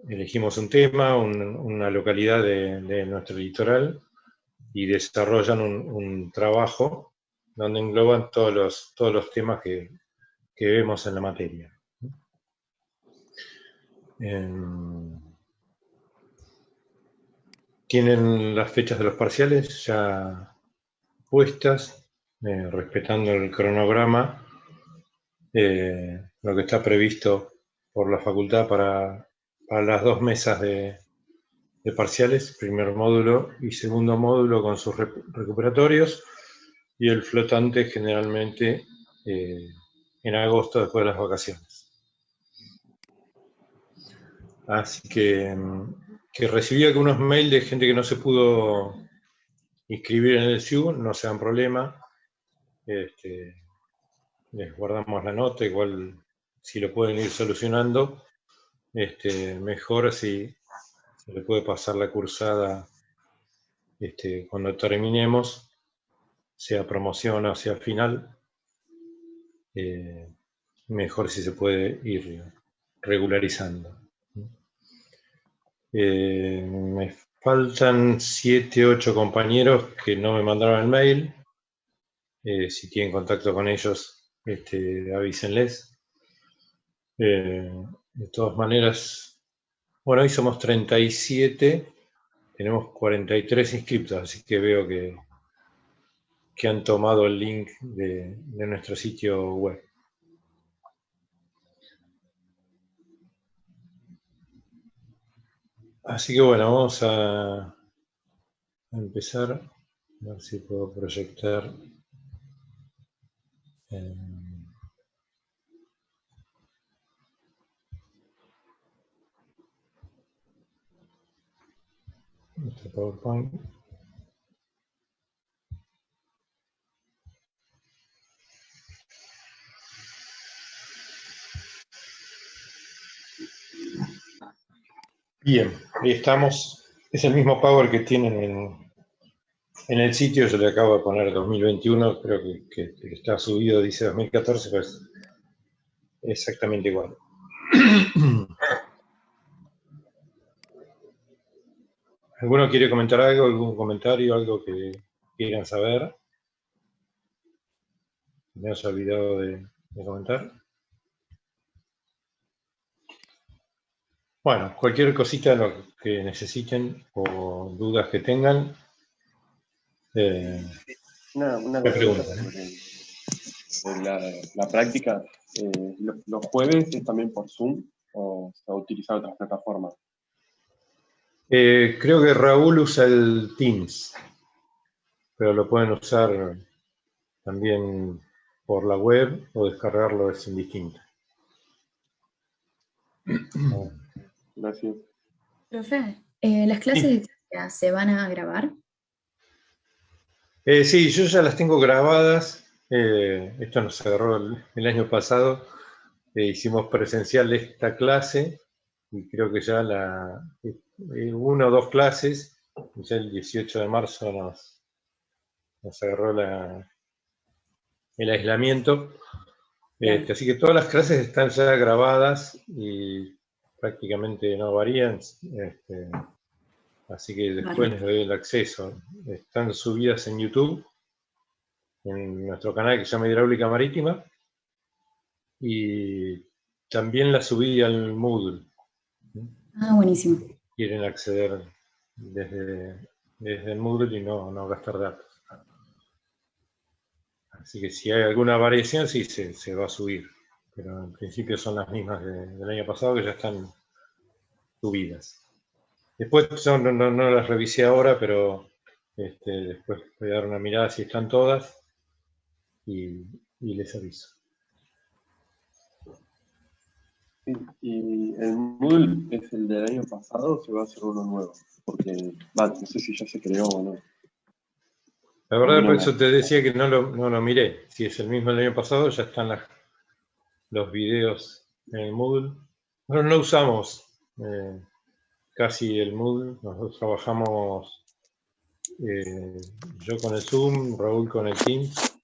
elegimos un tema, una localidad de nuestro litoral, y desarrollan un trabajo donde engloban todos los temas que vemos en la materia. Tienen las fechas de los parciales ya puestas, respetando el cronograma, lo que está previsto por la facultad para las 2 mesas de parciales, primer módulo y segundo módulo con sus recuperatorios, y el flotante generalmente en agosto, después de las vacaciones. Así que recibí algunos mails de gente que no se pudo inscribir en el SIU. No sean problema, les guardamos la nota, igual si lo pueden ir solucionando, mejor si se le puede pasar la cursada cuando terminemos, sea promoción o sea final, mejor si se puede ir regularizando. Me faltan 7, 8 compañeros que no me mandaron el mail. Si tienen contacto con ellos, avísenles. De todas maneras, bueno, hoy somos 37, tenemos 43 inscriptos, así que veo que han tomado el link de nuestro sitio web. Así que bueno, vamos a empezar. A ver si puedo proyectar. Este PowerPoint. Bien, ahí estamos. Es el mismo Power que tienen en el sitio. Yo le acabo de poner 2021, creo que está subido, dice 2014, pero es exactamente igual. ¿Alguno quiere comentar algo, algún comentario, algo que quieran saber? ¿Me has olvidado de comentar? Bueno, cualquier cosita lo que necesiten o dudas que tengan, Una me consulta preguntan. sobre la práctica. ¿Los jueves es también por Zoom o se va a utilizar otras plataformas? Creo que Raúl usa el Teams, pero lo pueden usar también por la web o descargarlo, es indistinto. Gracias. Profe, ¿las clases de historia se van a grabar? Sí, yo ya las tengo grabadas. Esto nos agarró el año pasado. Hicimos presencial esta clase y creo que ya una o dos clases, ya el 18 de marzo nos agarró el aislamiento. Así que todas las clases están ya grabadas y prácticamente no varían. Así que después les doy el acceso. Están subidas en YouTube, en nuestro canal que se llama Hidráulica Marítima, y también las subí al Moodle. Ah, buenísimo. Quieren acceder desde el Moodle y no gastar datos. Así que si hay alguna variación, sí se va a subir. Pero en principio son las mismas del año pasado, que ya están subidas. Después no las revisé ahora, pero después voy a dar una mirada si están todas y les aviso. ¿Y el Moodle es el del año pasado o se va a hacer uno nuevo? Porque, no sé si ya se creó o no. La verdad, por eso te decía que no lo miré. Si es el mismo del año pasado, ya están los videos en el Moodle. Nosotros no usamos casi el Moodle. Nosotros trabajamos yo con el Zoom, Raúl con el Teams.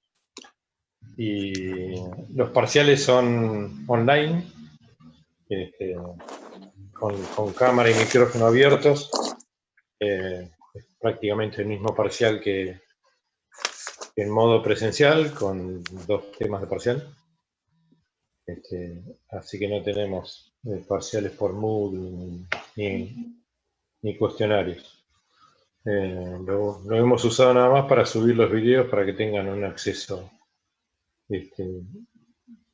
Y los parciales son online. con cámara y micrófono abiertos. Es prácticamente el mismo parcial que en modo presencial, con 2 temas de parcial. Así que no tenemos parciales por Moodle ni cuestionarios. Lo hemos usado nada más para subir los videos para que tengan un acceso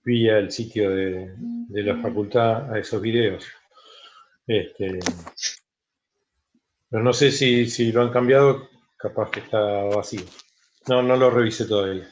vía el sitio de la facultad a esos videos. Pero no sé si lo han cambiado, capaz que está vacío. No lo revisé todavía.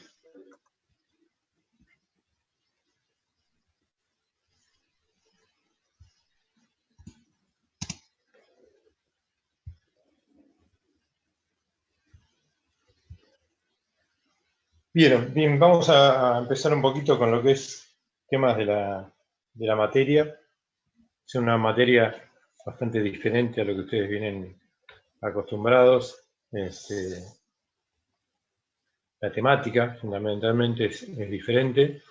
Bien, vamos a empezar un poquito con lo que es temas de la materia. Es una materia bastante diferente a lo que ustedes vienen acostumbrados. La temática fundamentalmente es diferente.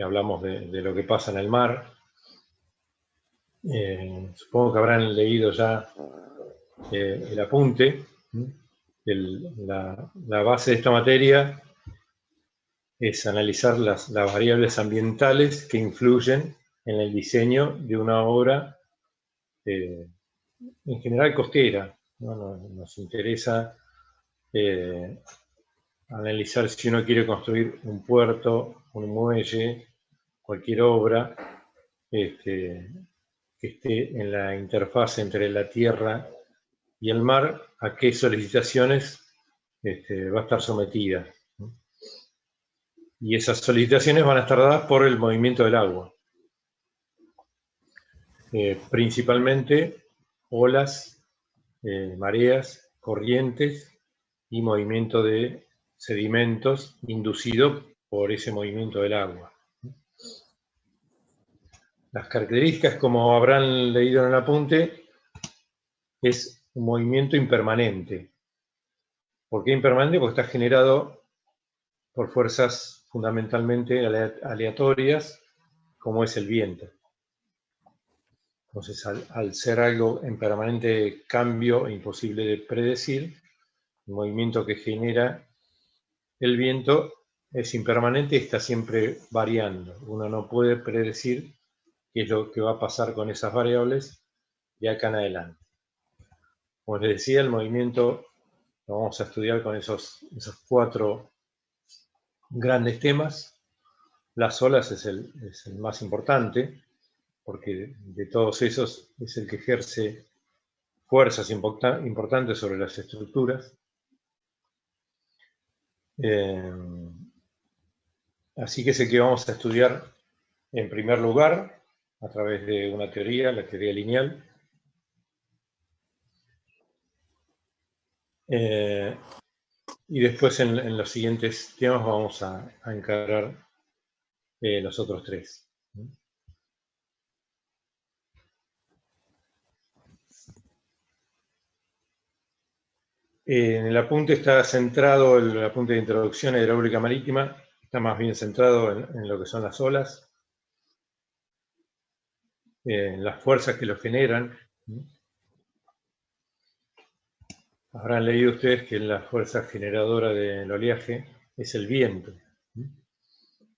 Hablamos de lo que pasa en el mar. Supongo que habrán leído ya el apunte. La base de esta materia es analizar las variables ambientales que influyen en el diseño de una obra, en general costera. Nos interesa analizar si uno quiere construir un puerto, un muelle, cualquier obra que esté en la interfaz entre la tierra y el mar, a qué solicitaciones va a estar sometida. Y esas solicitaciones van a estar dadas por el movimiento del agua. Principalmente olas, mareas, corrientes y movimiento de sedimentos inducido por ese movimiento del agua. Las características, como habrán leído en el apunte, es un movimiento impermanente. ¿Por qué impermanente? Porque está generado por fuerzas fundamentalmente aleatorias, como es el viento. Entonces, al ser algo en permanente cambio, imposible de predecir, el movimiento que genera el viento es impermanente y está siempre variando. Uno no puede predecir qué es lo que va a pasar con esas variables de acá en adelante. Como les decía, el movimiento lo vamos a estudiar con esos 4 grandes temas. Las olas es el más importante, porque de todos esos es el que ejerce fuerzas importantes sobre las estructuras. Así que es el que vamos a estudiar en primer lugar a través de una teoría, la teoría lineal. Y después en los siguientes temas vamos a encarar los otros 3. En el apunte está centrado, el apunte de introducción a hidráulica marítima, está más bien centrado en lo que son las olas, en las fuerzas que lo generan. Habrán leído ustedes que la fuerza generadora del oleaje es el viento.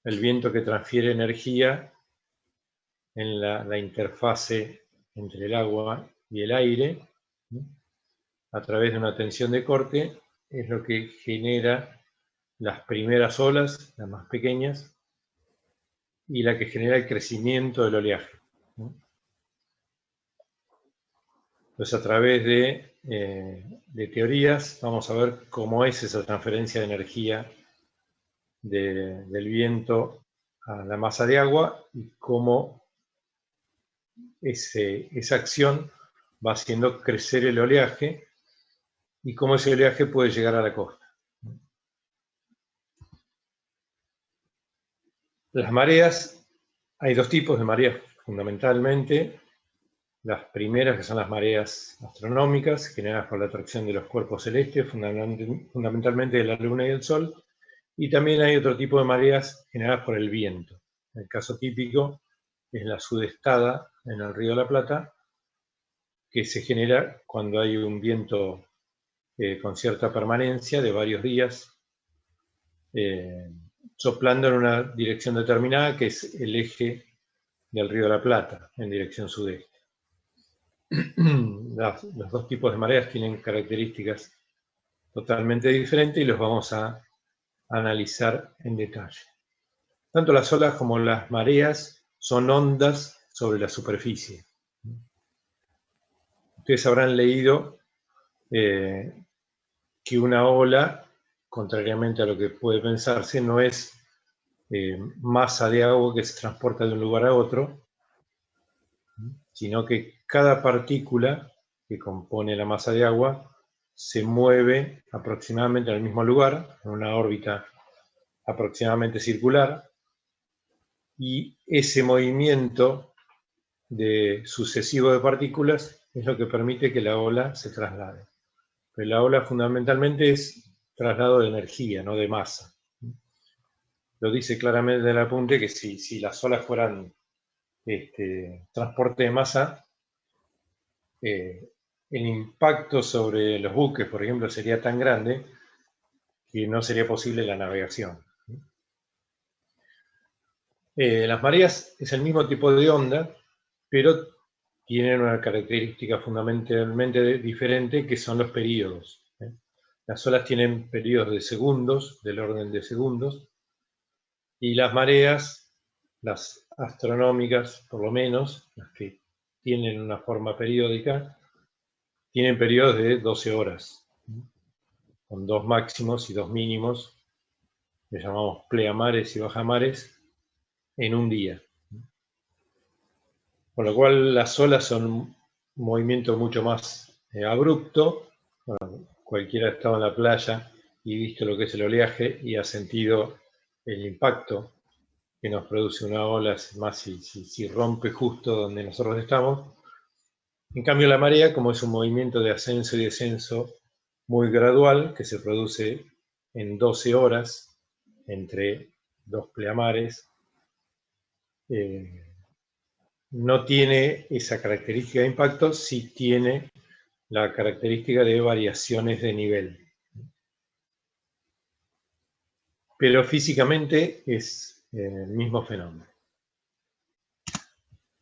El viento que transfiere energía en la interfase entre el agua y el aire, a través de una tensión de corte, es lo que genera las primeras olas, las más pequeñas, y la que genera el crecimiento del oleaje. Entonces, a través de teorías, vamos a ver cómo es esa transferencia de energía del viento a la masa de agua y cómo esa acción va haciendo crecer el oleaje y cómo ese oleaje puede llegar a la costa. Las mareas, hay 2 tipos de mareas fundamentalmente. Las primeras, que son las mareas astronómicas, generadas por la atracción de los cuerpos celestes, fundamentalmente de la Luna y el Sol. Y también hay otro tipo de mareas generadas por el viento. El caso típico es la sudestada en el Río de la Plata, que se genera cuando hay un viento con cierta permanencia de varios días, soplando en una dirección determinada, que es el eje del Río de la Plata, en dirección sudeste. Los dos tipos de mareas tienen características totalmente diferentes y los vamos a analizar en detalle. Tanto las olas como las mareas son ondas sobre la superficie. Ustedes habrán leído que una ola, contrariamente a lo que puede pensarse, no es masa de agua que se transporta de un lugar a otro, sino que cada partícula que compone la masa de agua se mueve aproximadamente en el mismo lugar, en una órbita aproximadamente circular, y ese movimiento sucesivo de partículas es lo que permite que la ola se traslade. Pero la ola fundamentalmente es traslado de energía, no de masa. Lo dice claramente en el apunte que si las olas fueran transporte de masa, el impacto sobre los buques, por ejemplo, sería tan grande que no sería posible la navegación. Las mareas es el mismo tipo de onda, pero tienen una característica fundamentalmente diferente, que son los periodos. Las olas tienen periodos de segundos, del orden de segundos, y las mareas, las astronómicas por lo menos, las que tienen una forma periódica, tienen periodos de 12 horas, con 2 máximos y 2 mínimos, que llamamos pleamares y bajamares, en un día. Con lo cual las olas son un movimiento mucho más abrupto. Bueno, cualquiera ha estado en la playa y visto lo que es el oleaje y ha sentido el impacto que nos produce una ola, más si rompe justo donde nosotros estamos. En cambio la marea, como es un movimiento de ascenso y descenso muy gradual, que se produce en 12 horas entre 2 pleamares, no tiene esa característica de impacto, sí tiene la característica de variaciones de nivel. Pero físicamente es el mismo fenómeno.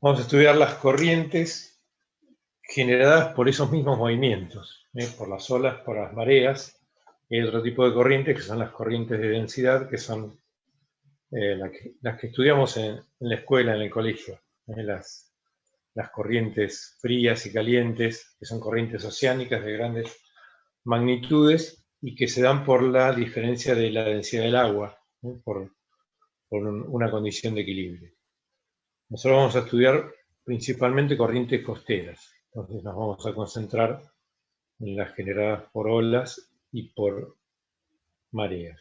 Vamos a estudiar las corrientes generadas por esos mismos movimientos, por las olas, por las mareas. Hay otro tipo de corrientes que son las corrientes de densidad, que son las que estudiamos en la escuela, en el colegio. Las corrientes frías y calientes, que son corrientes oceánicas de grandes magnitudes y que se dan por la diferencia de la densidad del agua, por una condición de equilibrio. Nosotros vamos a estudiar principalmente corrientes costeras, entonces nos vamos a concentrar en las generadas por olas y por mareas.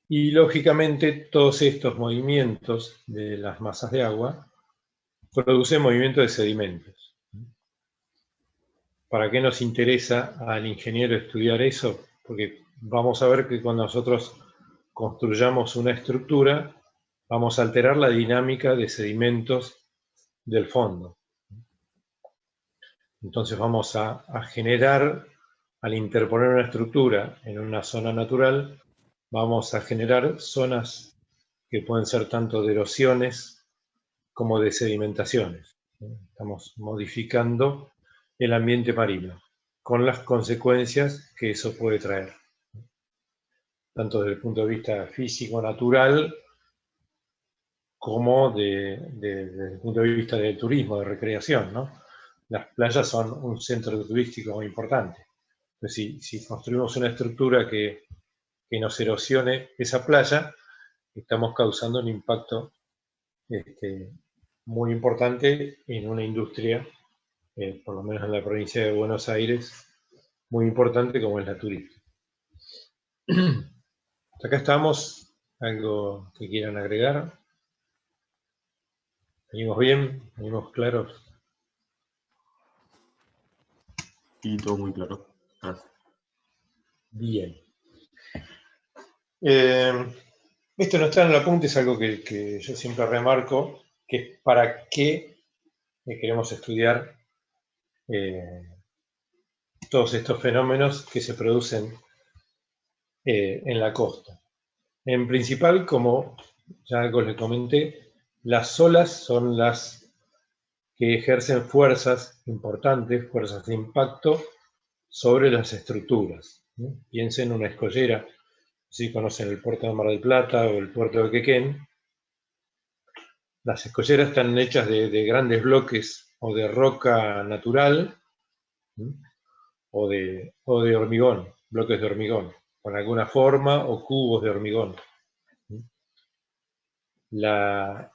Y lógicamente todos estos movimientos de las masas de agua producen movimientos de sedimentos. ¿Para qué nos interesa al ingeniero estudiar eso? Porque vamos a ver que cuando nosotros construyamos una estructura, vamos a alterar la dinámica de sedimentos del fondo. Entonces vamos a generar, al interponer una estructura en una zona natural, vamos a generar zonas que pueden ser tanto de erosiones como de sedimentaciones. Estamos modificando el ambiente marino, con las consecuencias que eso puede traer, tanto desde el punto de vista físico, natural, como desde el punto de vista del turismo, de recreación, ¿no? Las playas son un centro turístico muy importante. Entonces, si construimos una estructura que nos erosione esa playa, estamos causando un impacto muy importante en una industria, por lo menos en la provincia de Buenos Aires, muy importante como es la turística. Hasta acá estamos. ¿Algo que quieran agregar? ¿Venimos bien? ¿Venimos claros? Sí, todo muy claro. Gracias. Bien. Esto no está en el apunte, es algo que yo siempre remarco, que es para qué queremos estudiar todos estos fenómenos que se producen en la costa. En principal, como ya algo les comenté, las olas son las que ejercen fuerzas importantes, fuerzas de impacto sobre las estructuras. Piensen en una escollera, si conocen el puerto de Mar del Plata o el puerto de Quequén. Las escolleras están hechas de grandes bloques o de roca natural o de hormigón, bloques de hormigón, con alguna forma o cubos de hormigón. La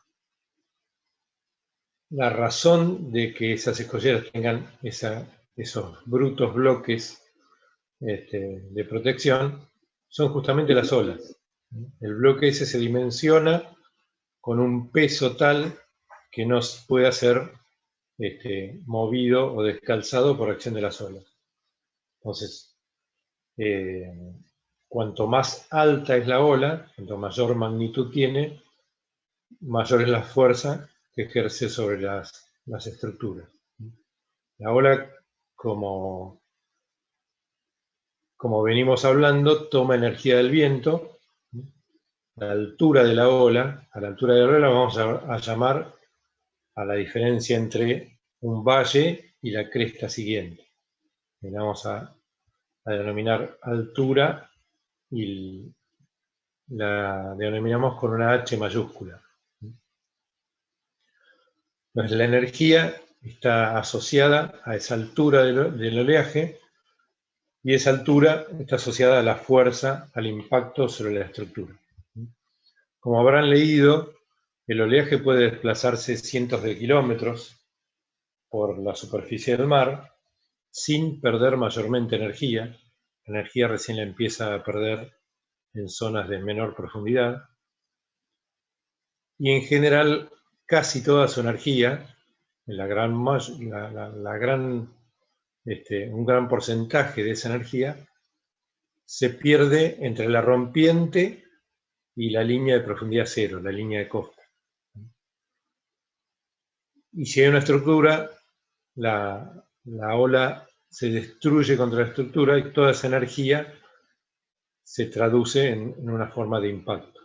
razón de que esas escolleras tengan esos brutos bloques de protección son justamente las olas. El bloque ese se dimensiona con un peso tal que no puede ser movido o descalzado por acción de las olas. Entonces, cuanto más alta es la ola, cuanto mayor magnitud tiene, mayor es la fuerza que ejerce sobre las estructuras. La ola, como venimos hablando, toma energía del viento. La altura de la ola, a la altura de la ola vamos a llamar a la diferencia entre un valle y la cresta siguiente. Le vamos a denominar altura y la denominamos con una H mayúscula. Entonces, la energía está asociada a esa altura del oleaje y esa altura está asociada a la fuerza, al impacto sobre la estructura. Como habrán leído, el oleaje puede desplazarse cientos de kilómetros por la superficie del mar sin perder mayormente energía. La energía recién la empieza a perder en zonas de menor profundidad. Y en general, casi toda su energía, un gran porcentaje de esa energía, se pierde entre la rompiente y la línea de profundidad cero, la línea de costa. Y si hay una estructura, la ola se destruye contra la estructura y toda esa energía se traduce en una forma de impacto.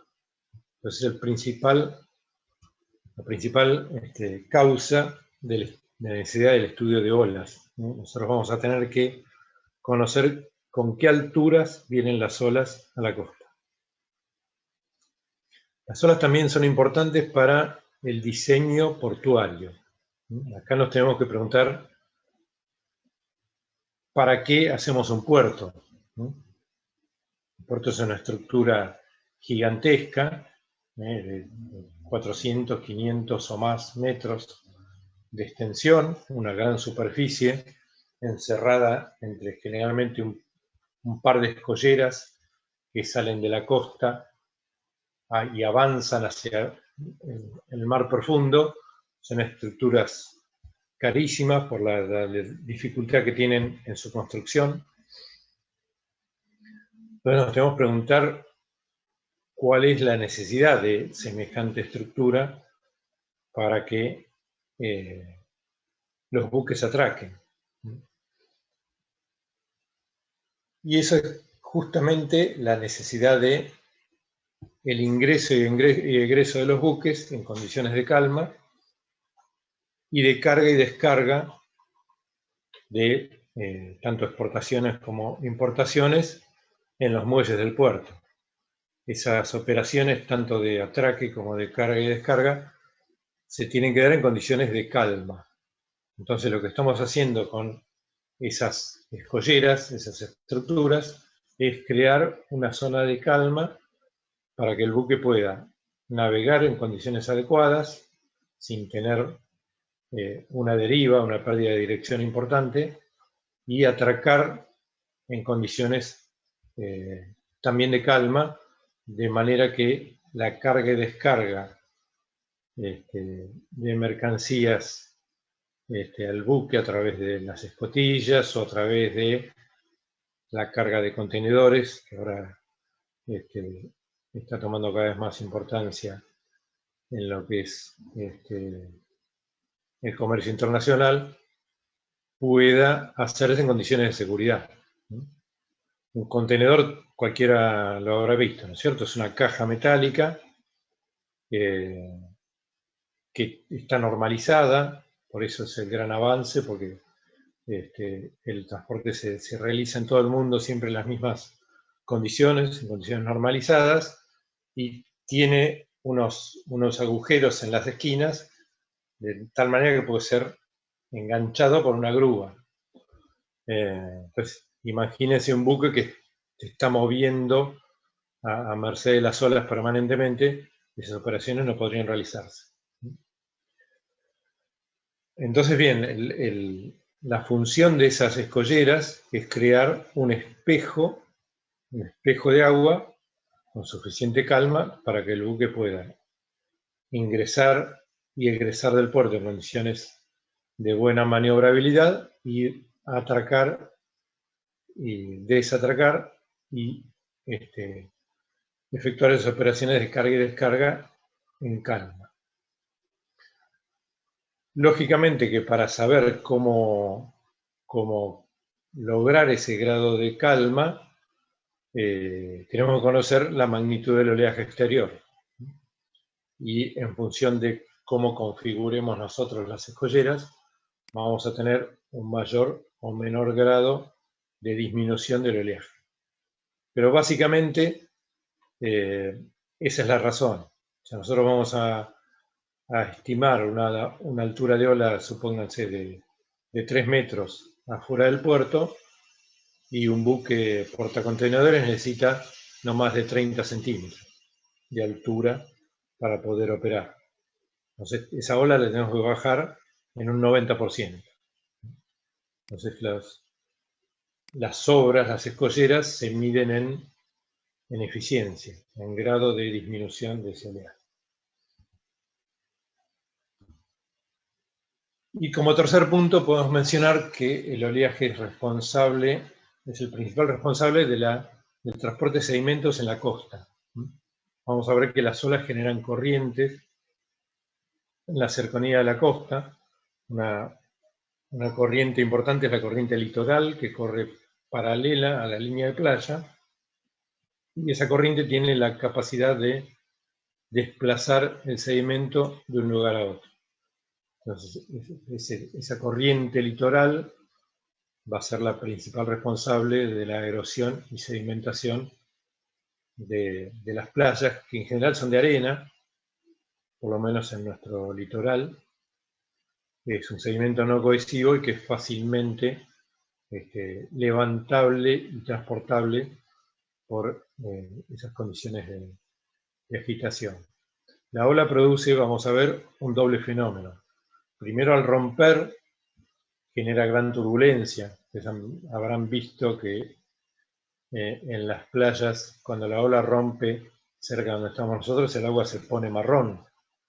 Entonces la principal causa de la necesidad del estudio de olas. Nosotros vamos a tener que conocer con qué alturas vienen las olas a la costa. Las olas también son importantes para el diseño portuario. Acá nos tenemos que preguntar ¿para qué hacemos un puerto? El puerto es una estructura gigantesca, de 400, 500 o más metros de extensión, una gran superficie encerrada entre generalmente un par de escolleras que salen de la costa y avanzan hacia el mar profundo. Son estructuras carísimas por la dificultad que tienen en su construcción. Entonces nos tenemos que preguntar cuál es la necesidad de semejante estructura para que los buques atraquen. Y eso es justamente la necesidad de el ingreso y egreso de los buques en condiciones de calma y de carga y descarga de tanto exportaciones como importaciones en los muelles del puerto. Esas operaciones, tanto de atraque como de carga y descarga, se tienen que dar en condiciones de calma. Entonces lo que estamos haciendo con esas escolleras, esas estructuras, es crear una zona de calma para que el buque pueda navegar en condiciones adecuadas, sin tener una deriva, una pérdida de dirección importante, y atracar en condiciones también de calma, de manera que la carga y descarga de mercancías al buque a través de las escotillas o a través de la carga de contenedores, que ahora está tomando cada vez más importancia en lo que es el comercio internacional, pueda hacerse en condiciones de seguridad. Un contenedor, cualquiera lo habrá visto, ¿no es cierto? Es una caja metálica que está normalizada, por eso es el gran avance, porque el transporte se realiza en todo el mundo siempre en las mismas condiciones, en condiciones normalizadas, y tiene unos agujeros en las esquinas, de tal manera que puede ser enganchado por una grúa. Entonces, imagínense un buque que se está moviendo a merced de las olas permanentemente, esas operaciones no podrían realizarse. Entonces, bien, la función de esas escolleras es crear un espejo de agua con suficiente calma para que el buque pueda ingresar y egresar del puerto en condiciones de buena maniobrabilidad y atracar y desatracar y efectuar esas operaciones de carga y descarga en calma. Lógicamente que para saber cómo lograr ese grado de calma, tenemos que conocer la magnitud del oleaje exterior. Y en función de cómo configuremos nosotros las escolleras, vamos a tener un mayor o menor grado de disminución del oleaje. Pero básicamente, esa es la razón. O sea, nosotros vamos a estimar una altura de ola, supónganse, de 3 metros afuera del puerto, y un buque portacontenedores necesita no más de 30 centímetros de altura para poder operar. Entonces, esa ola la tenemos que bajar en un 90%. Entonces, las obras, las escolleras, se miden en eficiencia, en grado de disminución de ese oleaje. Y como tercer punto podemos mencionar que el oleaje es el principal responsable del transporte de sedimentos en la costa. Vamos a ver que las olas generan corrientes en la cercanía de la costa. Una corriente importante es la corriente litoral, que corre paralela a la línea de playa, y esa corriente tiene la capacidad de desplazar el sedimento de un lugar a otro. Entonces, esa corriente litoral va a ser la principal responsable de la erosión y sedimentación de las playas, que en general son de arena, por lo menos en nuestro litoral. Es un sedimento no cohesivo y que es fácilmente levantable y transportable por esas condiciones de agitación. La ola produce, vamos a ver, un doble fenómeno. Primero, al romper, genera gran turbulencia. Ustedes habrán visto que en las playas, cuando la ola rompe cerca de donde estamos nosotros, el agua se pone marrón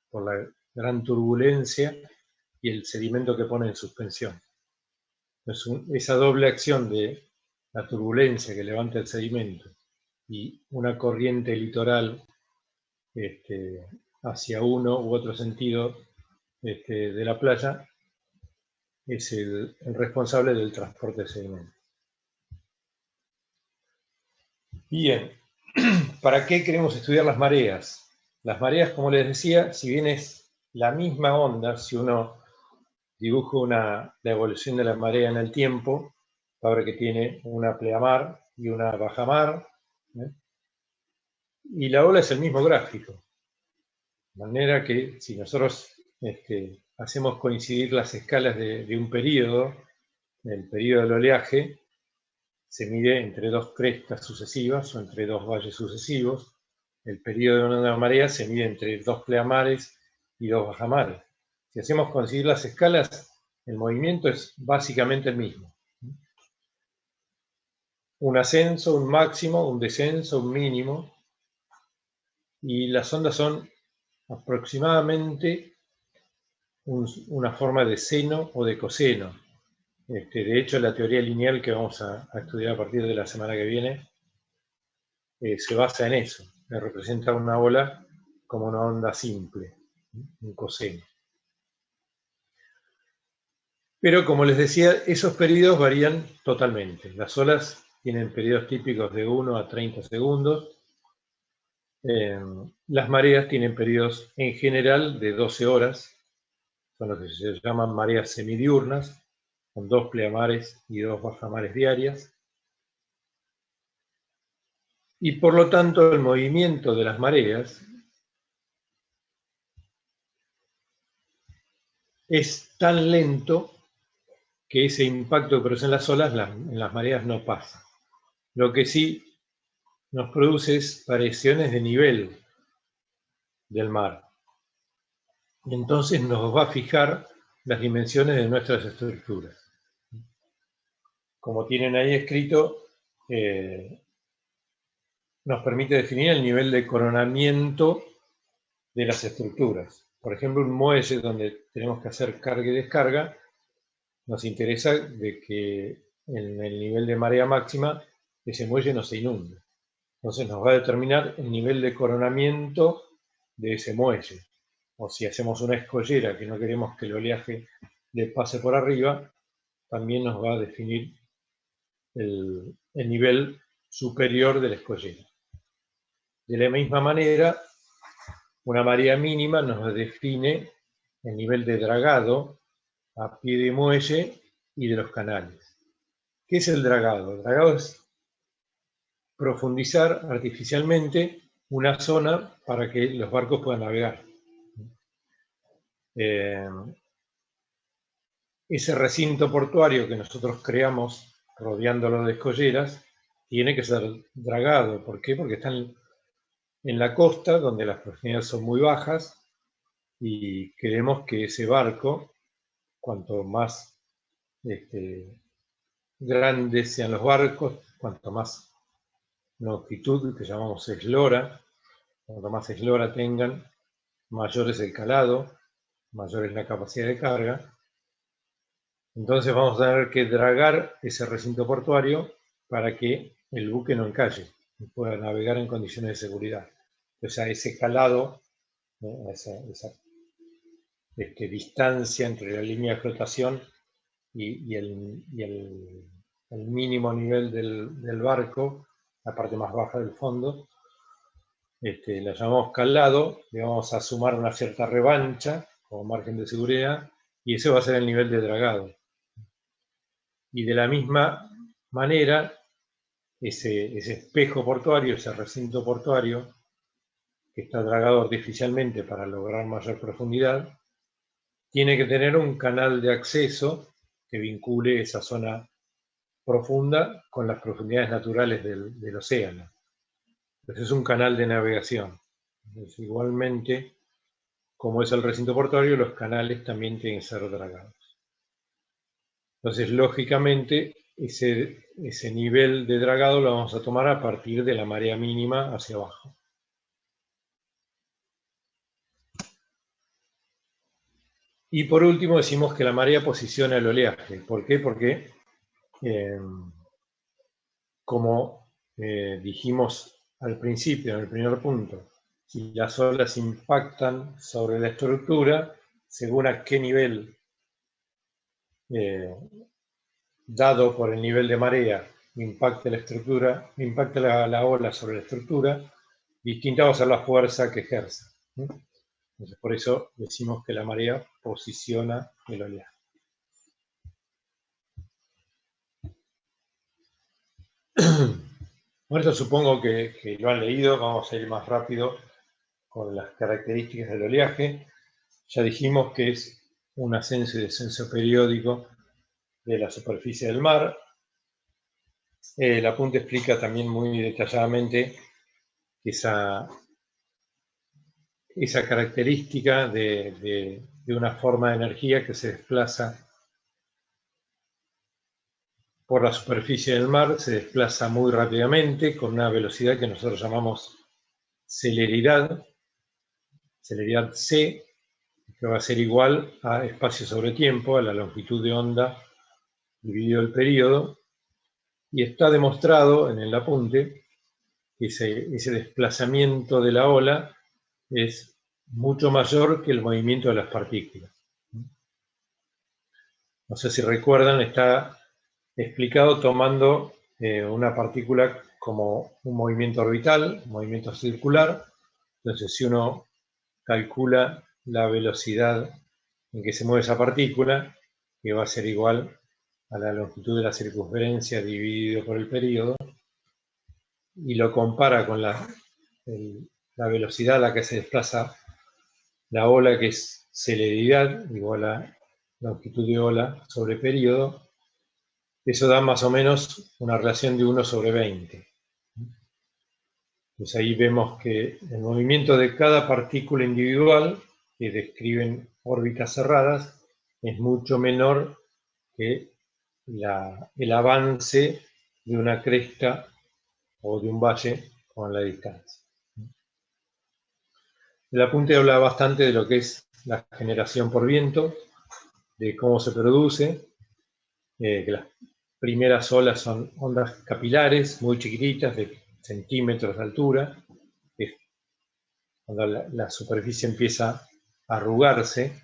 por la gran turbulencia y el sedimento que pone en suspensión. Entonces, esa doble acción de la turbulencia que levanta el sedimento y una corriente litoral hacia uno u otro sentido de la playa es el responsable del transporte de sedimentos. Bien, ¿para qué queremos estudiar las mareas? Las mareas, como les decía, si bien es la misma onda, si uno dibuja la evolución de la marea en el tiempo, va a ver que tiene una pleamar y una bajamar, y la ola es el mismo gráfico. De manera que si nosotros hacemos coincidir las escalas de un periodo, el periodo del oleaje, se mide entre dos crestas sucesivas o entre dos valles sucesivos. El periodo de una marea se mide entre dos pleamares y dos bajamares. Si hacemos coincidir las escalas, el movimiento es básicamente el mismo. Un ascenso, un máximo, un descenso, un mínimo. Y las ondas son aproximadamente una forma de seno o de coseno. De hecho, la teoría lineal que vamos a estudiar a partir de la semana que viene se basa en eso. Representa una ola como una onda simple, un coseno. Pero como les decía, esos periodos varían totalmente. Las olas tienen periodos típicos de 1 a 30 segundos. Las mareas tienen periodos en general de 12 horas. Son lo que se llaman mareas semidiurnas, con 2 pleamares y 2 bajamares diarias. Y por lo tanto el movimiento de las mareas es tan lento que ese impacto que producen las olas en las mareas no pasa. Lo que sí nos produce es variaciones de nivel del mar. Y entonces nos va a fijar las dimensiones de nuestras estructuras. Como tienen ahí escrito, nos permite definir el nivel de coronamiento de las estructuras. Por ejemplo, un muelle donde tenemos que hacer carga y descarga, nos interesa de que en el nivel de marea máxima ese muelle no se inunde. Entonces nos va a determinar el nivel de coronamiento de ese muelle. O si hacemos una escollera que no queremos que el oleaje le pase por arriba, también nos va a definir el nivel superior de la escollera. De la misma manera, una marea mínima nos define el nivel de dragado a pie de muelle y de los canales. ¿Qué es el dragado? El dragado es profundizar artificialmente una zona para que los barcos puedan navegar. Ese recinto portuario que nosotros creamos rodeándolo de escolleras tiene que ser dragado. ¿Por qué? Porque están en la costa, donde las profundidades son muy bajas, y queremos que ese barco, cuanto más grandes sean los barcos, cuanto más longitud, que llamamos eslora, cuanto más eslora tengan, mayor es el calado, mayor es la capacidad de carga. Entonces vamos a tener que dragar ese recinto portuario para que el buque no encalle y pueda navegar en condiciones de seguridad. O sea, ese calado, esa distancia entre la línea de flotación y el mínimo nivel del barco, la parte más baja del fondo, la llamamos calado, le vamos a sumar una cierta revancha como margen de seguridad, y ese va a ser el nivel de dragado. Y de la misma manera, ese espejo portuario, ese recinto portuario, que está dragado artificialmente para lograr mayor profundidad, tiene que tener un canal de acceso que vincule esa zona profunda con las profundidades naturales del océano. Entonces es un canal de navegación. Entonces, igualmente, como es el recinto portuario, los canales también tienen que ser dragados. Entonces, lógicamente, ese nivel de dragado lo vamos a tomar a partir de la marea mínima hacia abajo. Y por último decimos que la marea posiciona el oleaje. ¿Por qué? Porque, como dijimos al principio, en el primer punto, si las olas impactan sobre la estructura, según a qué nivel dado por el nivel de marea impacte la estructura, impacte la ola sobre la estructura, distinta va a ser la fuerza que ejerce. Entonces, por eso decimos que la marea posiciona el oleaje. Bueno, esto supongo que lo han leído. Vamos a ir más rápido con las características del oleaje. Ya dijimos que es un ascenso y descenso periódico de la superficie del mar. El apunte explica también muy detalladamente esa característica de una forma de energía que se desplaza por la superficie del mar, se desplaza muy rápidamente con una velocidad que nosotros llamamos celeridad c, que va a ser igual a espacio sobre tiempo, a la longitud de onda dividido el periodo, y está demostrado en el apunte que ese desplazamiento de la ola es mucho mayor que el movimiento de las partículas. no sé si recuerdan, está explicado tomando una partícula como un movimiento orbital, un movimiento circular. Entonces, si uno calcula la velocidad en que se mueve esa partícula, que va a ser igual a la longitud de la circunferencia dividido por el período, y lo compara con la velocidad a la que se desplaza la ola, que es celeridad, igual a longitud de ola sobre período, eso da más o menos una relación de 1/20. Pues ahí vemos que el movimiento de cada partícula individual, que describen órbitas cerradas, es mucho menor que el avance de una cresta o de un valle con la distancia. El apunte habla bastante de lo que es la generación por viento, de cómo se produce, que las primeras olas son ondas capilares muy chiquititas, de centímetros de altura, que cuando la superficie empieza a arrugarse,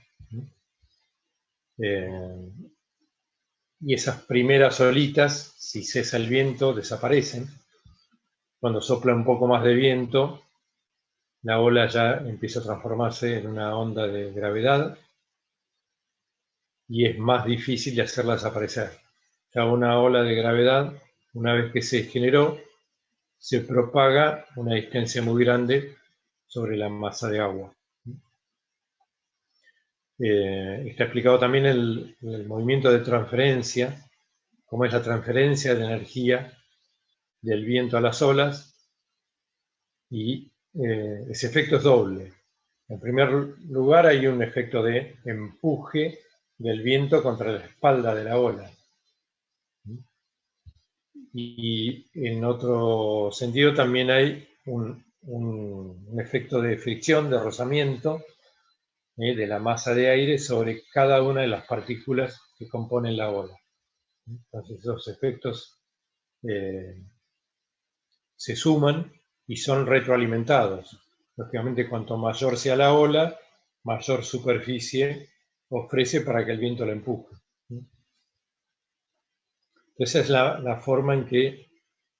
y esas primeras olitas, si cesa el viento, desaparecen. Cuando sopla un poco más de viento, la ola ya empieza a transformarse en una onda de gravedad y es más difícil de hacerla desaparecer. Ya una ola de gravedad, una vez que se generó, se propaga a una distancia muy grande sobre la masa de agua. Está explicado también el movimiento de transferencia, cómo es la transferencia de energía del viento a las olas, y ese efecto es doble. En primer lugar, hay un efecto de empuje del viento contra la espalda de la ola. Y en otro sentido también hay un efecto de fricción, de rozamiento de la masa de aire sobre cada una de las partículas que componen la ola. Entonces esos efectos se suman y son retroalimentados. Lógicamente, cuanto mayor sea la ola, mayor superficie ofrece para que el viento la empuje. Esa es la forma en que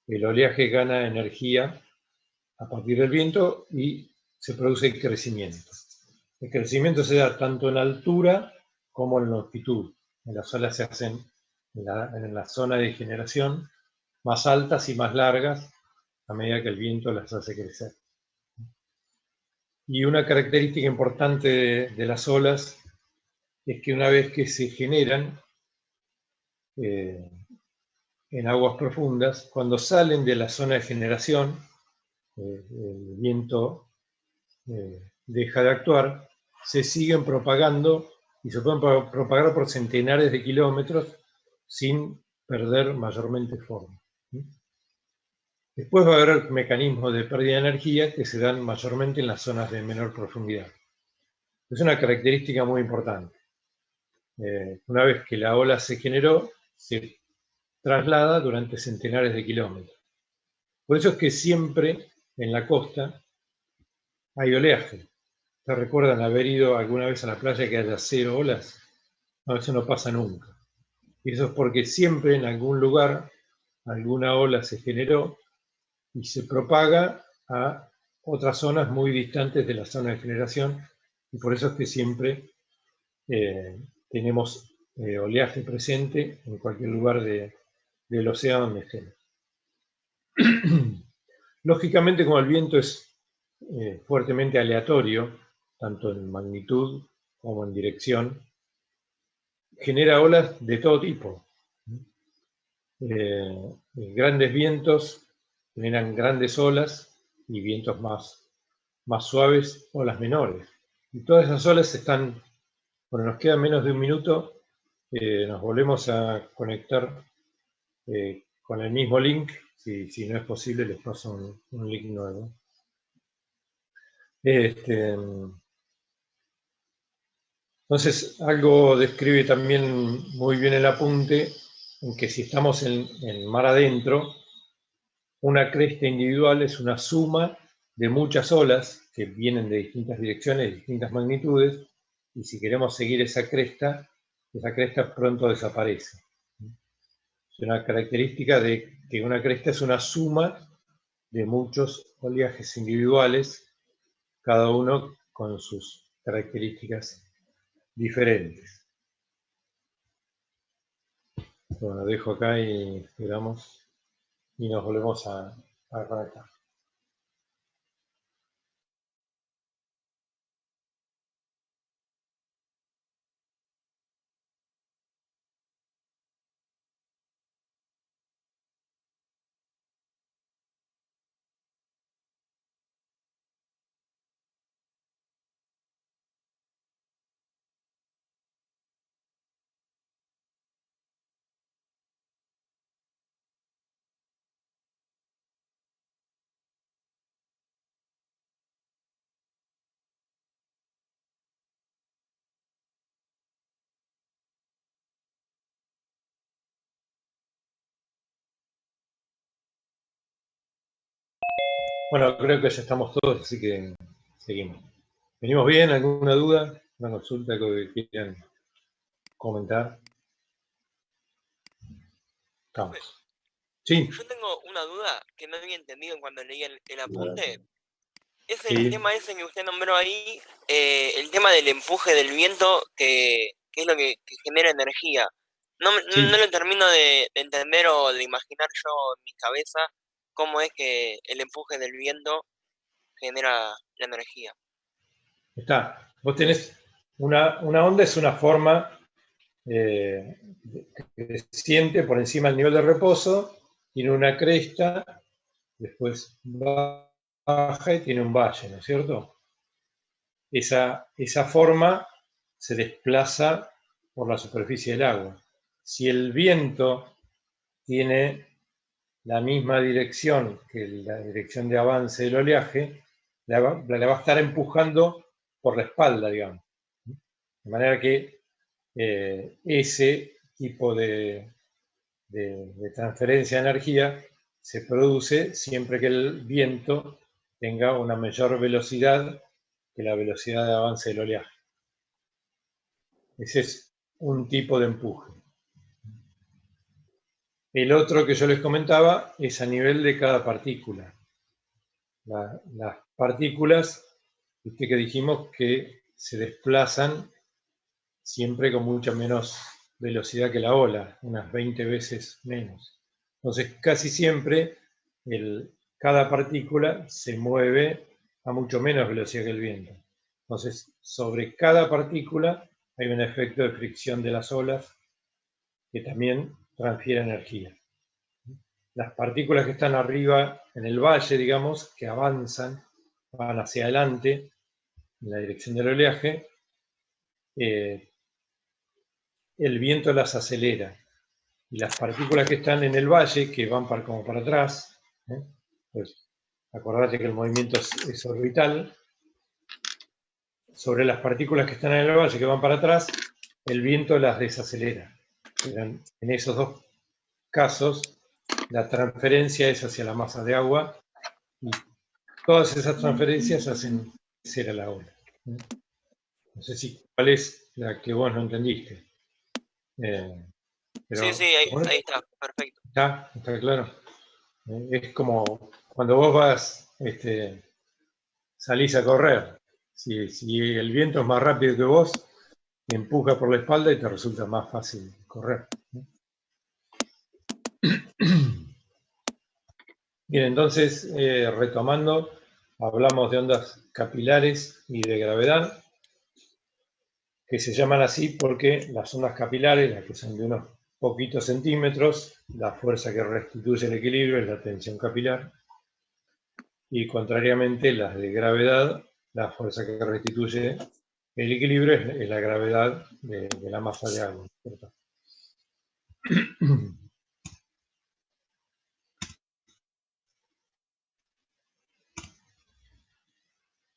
el oleaje gana energía a partir del viento y se produce el crecimiento. El crecimiento se da tanto en altura como en longitud. Las olas se hacen en la zona de generación más altas y más largas a medida que el viento las hace crecer. Y una característica importante de las olas es que una vez que se generan en aguas profundas, cuando salen de la zona de generación, el viento deja de actuar, se siguen propagando y se pueden propagar por centenares de kilómetros sin perder mayormente forma. Después va a haber mecanismos de pérdida de energía que se dan mayormente en las zonas de menor profundidad. Es una característica muy importante. Una vez que la ola se generó, se traslada durante centenares de kilómetros. Por eso es que siempre en la costa hay oleaje. ¿Se recuerdan haber ido alguna vez a la playa que haya 0 olas? No, eso no pasa nunca. Y eso es porque siempre en algún lugar alguna ola se generó y se propaga a otras zonas muy distantes de la zona de generación, y por eso es que siempre tenemos oleaje presente en cualquier lugar del océano donde estemos. Lógicamente, como el viento es fuertemente aleatorio, tanto en magnitud como en dirección, genera olas de todo tipo. Grandes vientos generan grandes olas y vientos más suaves, olas menores. Y todas esas olas están, bueno, nos queda menos de un minuto, nos volvemos a conectar con el mismo link. Si no es posible, les paso un link nuevo. Entonces, algo describe también muy bien el apunte, en que si estamos en mar adentro, una cresta individual es una suma de muchas olas que vienen de distintas direcciones, de distintas magnitudes, y si queremos seguir esa cresta, esa cresta pronto desaparece. Es una característica de que una cresta es una suma de muchos oleajes individuales, cada uno con sus características diferentes. Bueno, dejo acá y esperamos y nos volvemos a conectar. Bueno, creo que ya estamos todos, así que seguimos. ¿Venimos bien? ¿Alguna duda? ¿Una consulta que quieran comentar? Estamos. Sí, Yo tengo una duda que no había entendido cuando leí el apunte. Es sí. el tema ese que usted nombró ahí, el tema del empuje del viento, que es lo que genera energía. Sí. No lo termino de entender o de imaginar yo en mi cabeza cómo es que el empuje del viento genera la energía. Está. Vos tenés una onda, es una forma creciente por encima del nivel de reposo, tiene una cresta, después baja y tiene un valle, ¿no es cierto? Esa forma se desplaza por la superficie del agua. Si el viento tiene la misma dirección que la dirección de avance del oleaje, la va a estar empujando por la espalda, digamos. De manera que ese tipo de transferencia de energía se produce siempre que el viento tenga una mayor velocidad que la velocidad de avance del oleaje. Ese es un tipo de empuje. El otro que yo les comentaba es a nivel de cada partícula. Las partículas, viste que dijimos que se desplazan siempre con mucha menos velocidad que la ola, unas 20 veces menos. Entonces, casi siempre cada partícula se mueve a mucho menos velocidad que el viento. Entonces, sobre cada partícula hay un efecto de fricción de las olas que también transfiere energía. Las partículas que están arriba en el valle, digamos, que avanzan, van hacia adelante en la dirección del oleaje, el viento las acelera. Y las partículas que están en el valle, que van como para atrás, pues acordate que el movimiento es orbital, sobre las partículas que están en el valle, que van para atrás, el viento las desacelera. Pero en esos dos casos, la transferencia es hacia la masa de agua y todas esas transferencias hacen crecer a la ola. No sé cuál es la que vos no entendiste. Pero, Sí, ahí está, perfecto. ¿Está claro? Es como cuando vos salís a correr. Si el viento es más rápido que vos, te empuja por la espalda y te resulta más fácil correr. Bien, entonces, retomando, hablamos de ondas capilares y de gravedad, que se llaman así porque las ondas capilares, las que son de unos poquitos centímetros, la fuerza que restituye el equilibrio es la tensión capilar, y contrariamente las de gravedad, la fuerza que restituye el equilibrio es la gravedad de la masa de agua, ¿cierto?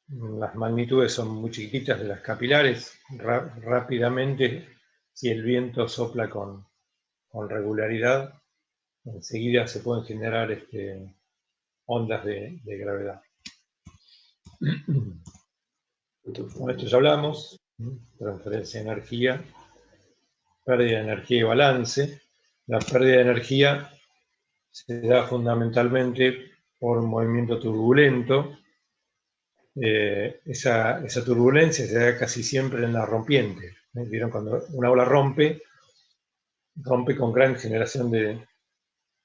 Las magnitudes son muy chiquititas de las capilares. Rápidamente, si el viento sopla con regularidad, enseguida se pueden generar ondas de gravedad. Con esto ya hablamos, transferencia de energía pérdida de energía y balance. La pérdida de energía se da fundamentalmente por un movimiento turbulento. Esa turbulencia se da casi siempre en la rompiente. ¿Vieron? Cuando una ola rompe con gran generación de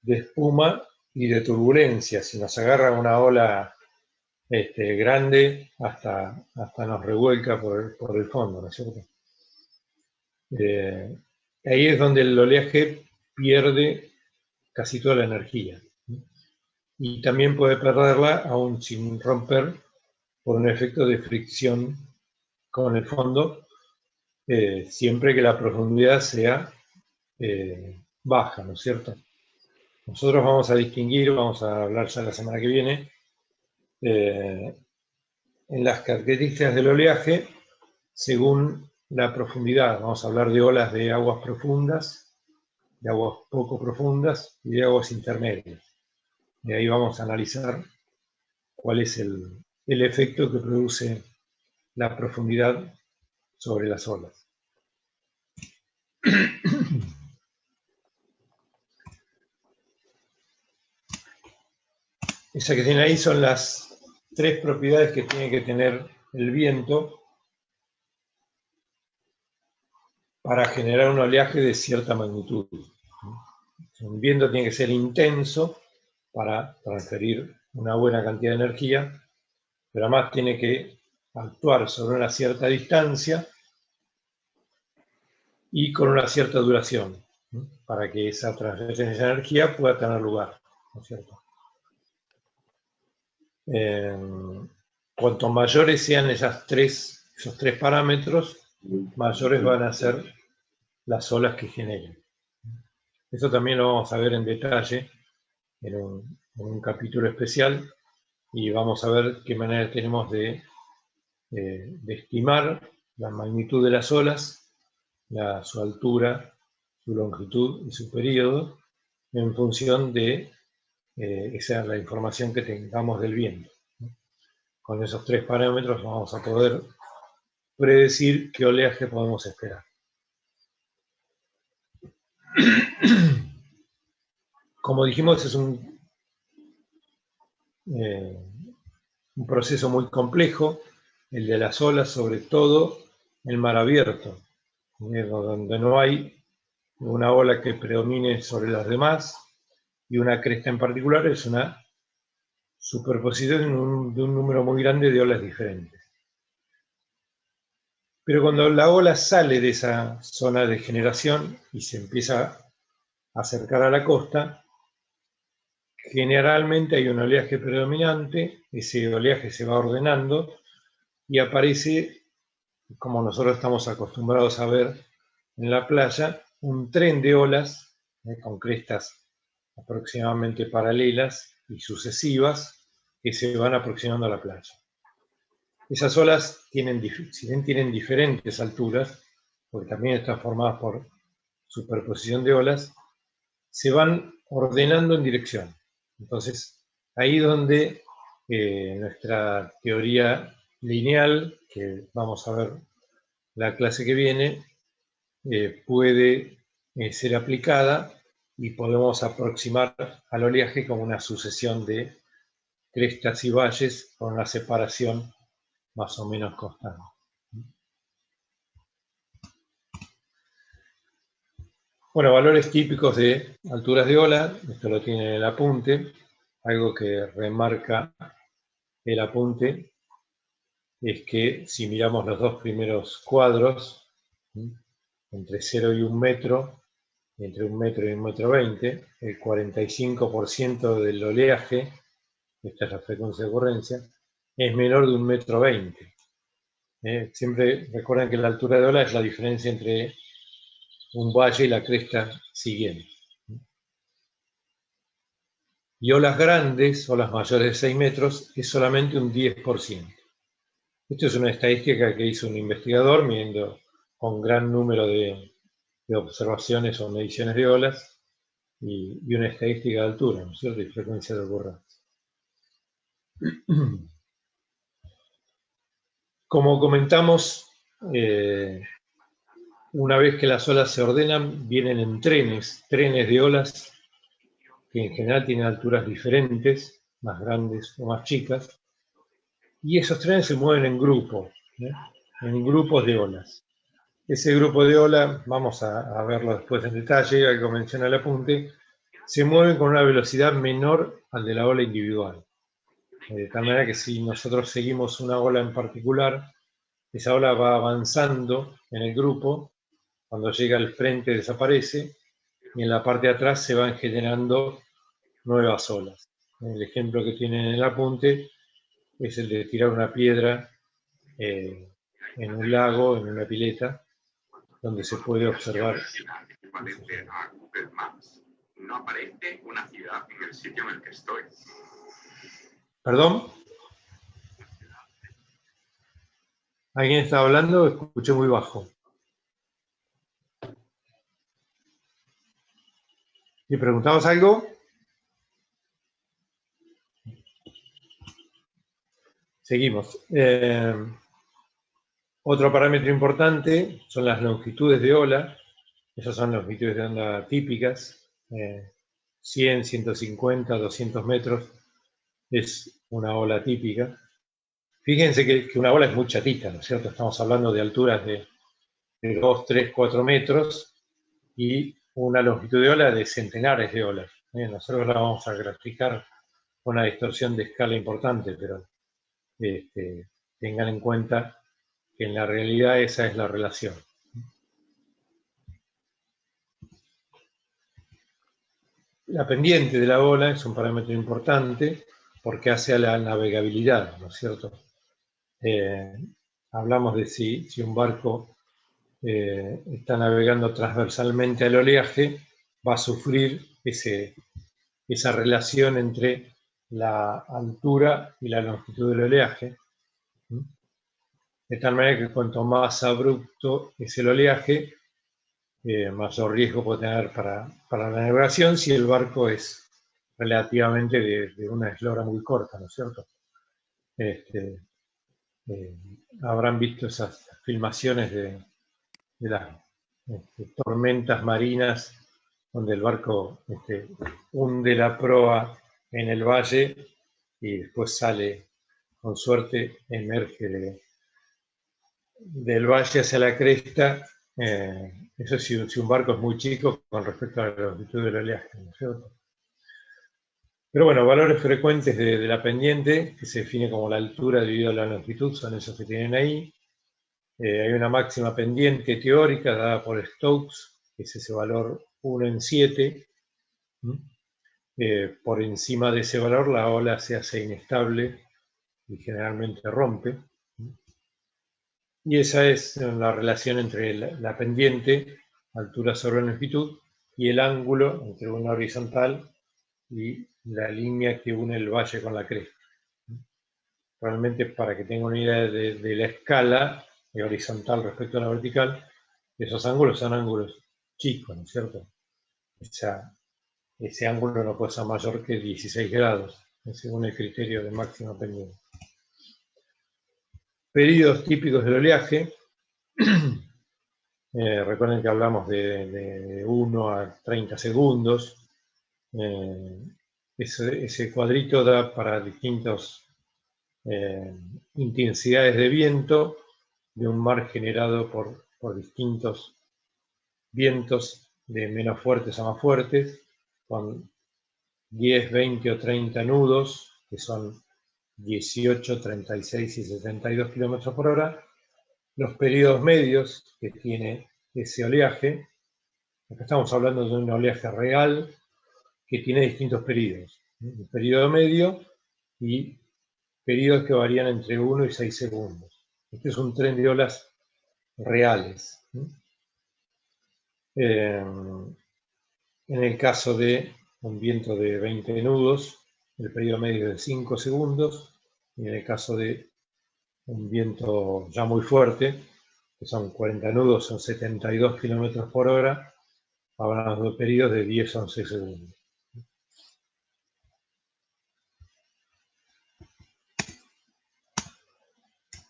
espuma y de turbulencia. Si nos agarra una ola grande, hasta nos revuelca por el fondo, ¿no es cierto? Ahí es donde el oleaje pierde casi toda la energía. Y también puede perderla, aún sin romper, por un efecto de fricción con el fondo, siempre que la profundidad sea baja, ¿no es cierto? Nosotros vamos a distinguir, vamos a hablar ya la semana que viene, en las características del oleaje según la profundidad. Vamos a hablar de olas de aguas profundas, de aguas poco profundas y de aguas intermedias. Y ahí vamos a analizar cuál es el efecto que produce la profundidad sobre las olas. Esa que tiene ahí son las 3 propiedades que tiene que tener el viento para generar un oleaje de cierta magnitud. Un viento tiene que ser intenso para transferir una buena cantidad de energía, pero además tiene que actuar sobre una cierta distancia y con una cierta duración, ¿no? Para que esa transferencia de energía pueda tener lugar, ¿no es cierto? Cuanto mayores sean esos tres parámetros, mayores van a ser las olas que generen. Eso también lo vamos a ver en detalle en un capítulo especial, y vamos a ver qué manera tenemos de estimar la magnitud de las olas, su altura, su longitud y su periodo, en función de la información que tengamos del viento. Con esos 3 parámetros vamos a poder predecir qué oleaje podemos esperar. Como dijimos, es un proceso muy complejo, el de las olas, sobre todo en mar abierto, donde no hay una ola que predomine sobre las demás, y una cresta en particular es una superposición de un número muy grande de olas diferentes. Pero cuando la ola sale de esa zona de generación y se empieza a acercar a la costa, generalmente hay un oleaje predominante, ese oleaje se va ordenando y aparece, como nosotros estamos acostumbrados a ver en la playa, un tren de olas con crestas aproximadamente paralelas y sucesivas que se van aproximando a la playa. Esas olas tienen diferentes alturas, porque también están formadas por superposición de olas, se van ordenando en dirección. Entonces, ahí donde nuestra teoría lineal, que vamos a ver la clase que viene, puede ser aplicada, y podemos aproximar al oleaje como una sucesión de crestas y valles con una separación más o menos constante. Bueno, valores típicos de alturas de ola, esto lo tiene en el apunte. Algo que remarca el apunte es que si miramos los 2 primeros cuadros, entre 0 y 1 metro, entre 1 metro y 1,20 metro, el 45% del oleaje, esta es la frecuencia de ocurrencia, es menor de 1,20 metro. Siempre recuerden que la altura de ola es la diferencia entre un valle y la cresta siguiente. Y olas grandes, olas mayores de 6 metros, es solamente un 10%. Esto es una estadística que hizo un investigador midiendo con gran número de observaciones o mediciones de olas, y una estadística de altura, ¿no es cierto?, y frecuencia de ocurrencia. Como comentamos, Una vez que las olas se ordenan, vienen en trenes de olas que en general tienen alturas diferentes, más grandes o más chicas, y esos trenes se mueven en grupos, en grupos de olas. Ese grupo de olas, vamos a verlo después en detalle, algo menciona el apunte, se mueven con una velocidad menor al de la ola individual. De tal manera que si nosotros seguimos una ola en particular, esa ola va avanzando en el grupo, cuando llega al frente desaparece, y en la parte de atrás se van generando nuevas olas. El ejemplo que tienen en el apunte es el de tirar una piedra en un lago, en una pileta, donde se puede observar. Equivalente a Google Maps. No aparece una ciudad en el sitio en el que estoy. ¿Perdón? ¿Alguien está hablando? Escuché muy bajo. ¿Le preguntabas algo? Seguimos. Otro parámetro importante son las longitudes de ola. Esas son longitudes de onda típicas. 100, 150, 200 metros es una ola típica. Fíjense que una ola es muy chatita, ¿no es cierto? Estamos hablando de alturas de 2, 3, 4 metros y una longitud de ola de centenares de olas. Nosotros la vamos a graficar con una distorsión de escala importante, pero tengan en cuenta que en la realidad esa es la relación. La pendiente de la ola es un parámetro importante porque hace a la navegabilidad, ¿no es cierto? Hablamos de si un barco está navegando transversalmente al oleaje, va a sufrir esa relación entre la altura y la longitud del oleaje. De tal manera que cuanto más abrupto es el oleaje, mayor riesgo puede tener para la navegación si el barco es relativamente de una eslora muy corta, ¿no es cierto? Habrán visto esas filmaciones de las tormentas marinas donde el barco hunde la proa en el valle y después sale, con suerte, emerge del valle hacia la cresta. Eso si un barco es muy chico con respecto a la longitud del oleaje, ¿no es cierto? Pero bueno, valores frecuentes de la pendiente, que se define como la altura dividido a la longitud, son esos que tienen ahí. Hay una máxima pendiente teórica dada por Stokes, que es ese valor 1 en 7. Por encima de ese valor la ola se hace inestable y generalmente rompe. Y esa es la relación entre la pendiente, altura sobre longitud, y el ángulo entre una horizontal y la línea que une el valle con la cresta. Realmente, para que tengan una idea de la escala de horizontal respecto a la vertical, esos ángulos son ángulos chicos, ¿no es cierto? Ese ángulo no puede ser mayor que 16 grados, según el criterio de máxima pendiente. Periodos típicos del oleaje. Recuerden que hablamos de 1 a 30 segundos. Ese cuadrito da para distintas intensidades de viento de un mar generado por distintos vientos de menos fuertes a más fuertes, con 10, 20 o 30 nudos, que son 18, 36 y 72 kilómetros por hora. Los periodos medios que tiene ese oleaje, acá estamos hablando de un oleaje real que tiene distintos periodos. Un periodo medio y periodos que varían entre 1 y 6 segundos. Este es un tren de olas reales. En el caso de un viento de 20 nudos, el periodo medio es de 5 segundos, y en el caso de un viento ya muy fuerte, que son 40 nudos, son 72 kilómetros por hora, hablamos de periodos de 10 a 11 segundos.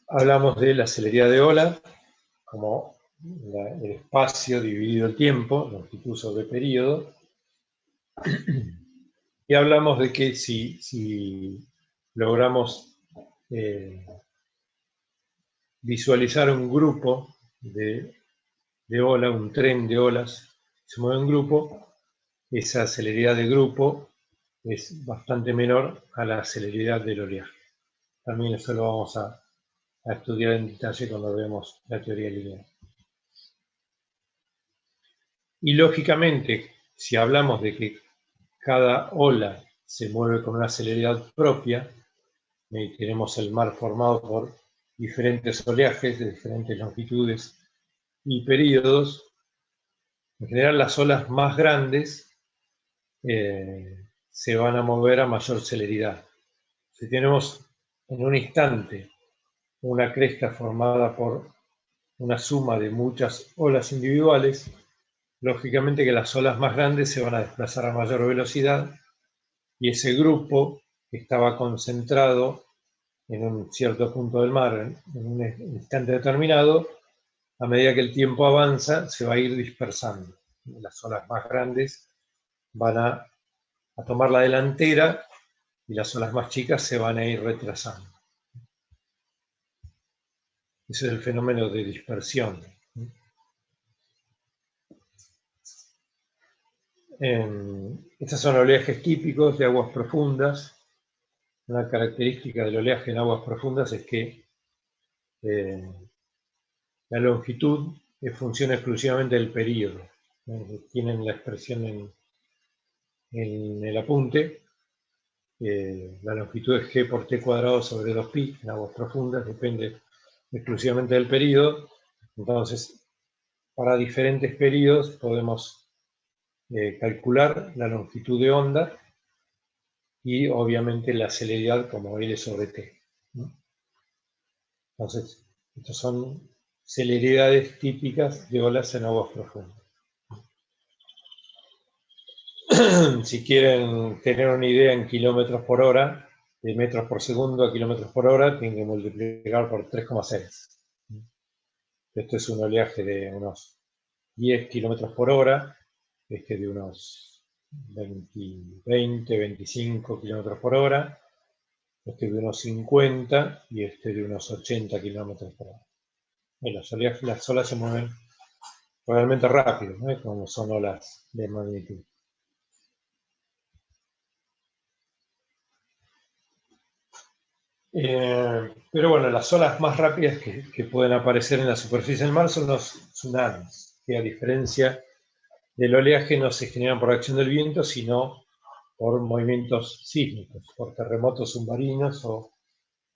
Hablamos de la celeridad de ola como el espacio dividido el tiempo, longitud sobre periodo, y hablamos de que si logramos visualizar un grupo de olas, un tren de olas, se mueve en grupo, esa celeridad de grupo es bastante menor a la celeridad del oleaje. También eso lo vamos a estudiar en detalle cuando veamos la teoría lineal. Y lógicamente, si hablamos de que cada ola se mueve con una celeridad propia, y tenemos el mar formado por diferentes oleajes de diferentes longitudes y periodos, en general las olas más grandes se van a mover a mayor celeridad. Si tenemos en un instante una cresta formada por una suma de muchas olas individuales, lógicamente que las olas más grandes se van a desplazar a mayor velocidad y ese grupo que estaba concentrado en un cierto punto del mar en un instante determinado, a medida que el tiempo avanza, se va a ir dispersando. Las olas más grandes van a tomar la delantera y las olas más chicas se van a ir retrasando. Ese es el fenómeno de dispersión. Estos son oleajes típicos de aguas profundas. Una característica del oleaje en aguas profundas es que la longitud funciona exclusivamente del período. Tienen la expresión en el apunte. La longitud es g por t cuadrado sobre 2pi en aguas profundas, depende exclusivamente del período. Entonces, para diferentes periodos podemos calcular la longitud de onda y obviamente la celeridad como L sobre T. Entonces, estas son celeridades típicas de olas en aguas profundas. Si quieren tener una idea en kilómetros por hora, de metros por segundo a kilómetros por hora, tienen que multiplicar por 3,6. Esto es un oleaje de unos 10 kilómetros por hora, este de unos 20, 25 kilómetros por hora, este de unos 50 y este de unos 80 kilómetros por hora. Las olas se mueven realmente rápido, ¿no? Como son olas de magnitud. Pero bueno, las olas más rápidas que pueden aparecer en la superficie del mar son los tsunamis, que a diferencia del oleaje no se generan por acción del viento, sino por movimientos sísmicos, por terremotos submarinos o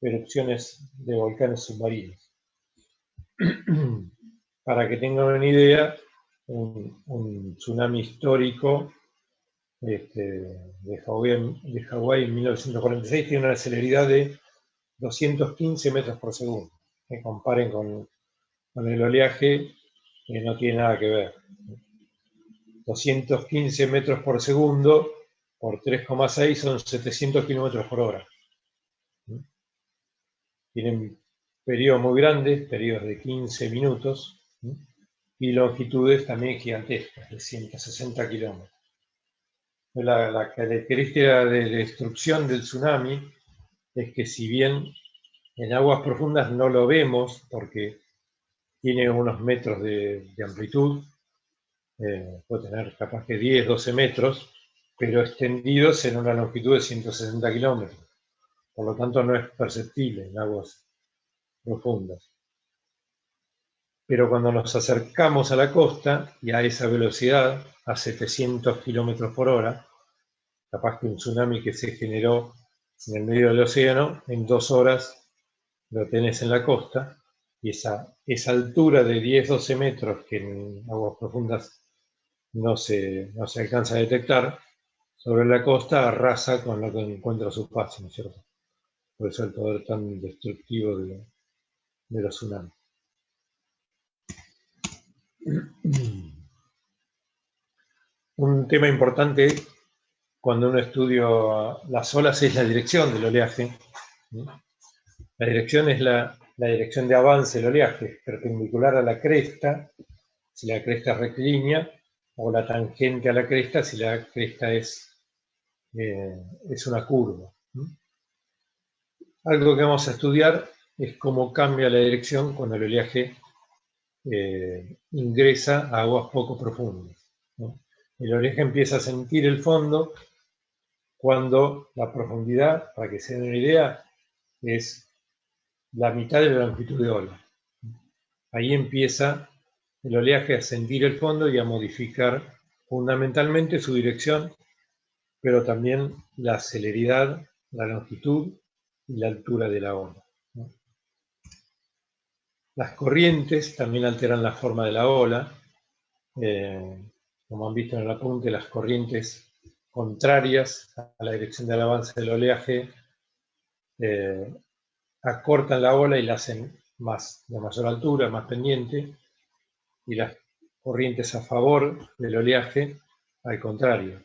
erupciones de volcanes submarinos. Para que tengan una idea, un tsunami histórico de Hawái en 1946 tiene una celeridad de 215 metros por segundo. Que comparen con el oleaje, que no tiene nada que ver. 215 metros por segundo por 3,6 son 700 kilómetros por hora. Tienen periodos muy grandes, periodos de 15 minutos, y longitudes también gigantescas, de 160 kilómetros. La característica de destrucción del tsunami es que si bien en aguas profundas no lo vemos porque tiene unos metros de amplitud, puede tener capaz que 10, 12 metros, pero extendidos en una longitud de 160 kilómetros. Por lo tanto, no es perceptible en aguas profundas. Pero cuando nos acercamos a la costa y a esa velocidad, a 700 kilómetros por hora, capaz que un tsunami que se generó en el medio del océano, en 2 horas lo tenés en la costa, y esa altura de 10-12 metros que en aguas profundas no se alcanza a detectar, sobre la costa arrasa con lo que encuentra a su paso, ¿no es cierto? Por eso el poder tan destructivo de los tsunamis. Un tema importante cuando uno estudia las olas es la dirección del oleaje. La dirección es la la dirección de avance del oleaje es perpendicular a la cresta, si la cresta es rectilínea, o la tangente a la cresta, si la cresta es una curva. Algo que vamos a estudiar es cómo cambia la dirección cuando el oleaje ingresa a aguas poco profundas, ¿no? El oleaje empieza a sentir el fondo cuando la profundidad, para que se den una idea, es la mitad de la longitud de ola. Ahí empieza el oleaje a sentir el fondo y a modificar fundamentalmente su dirección, pero también la celeridad, la longitud y la altura de la ola, ¿no? Las corrientes también alteran la forma de la ola. Como han visto en el apunte, las corrientes contrarias a la dirección del avance del oleaje acortan la ola y la hacen de mayor altura, más pendiente, y las corrientes a favor del oleaje, al contrario,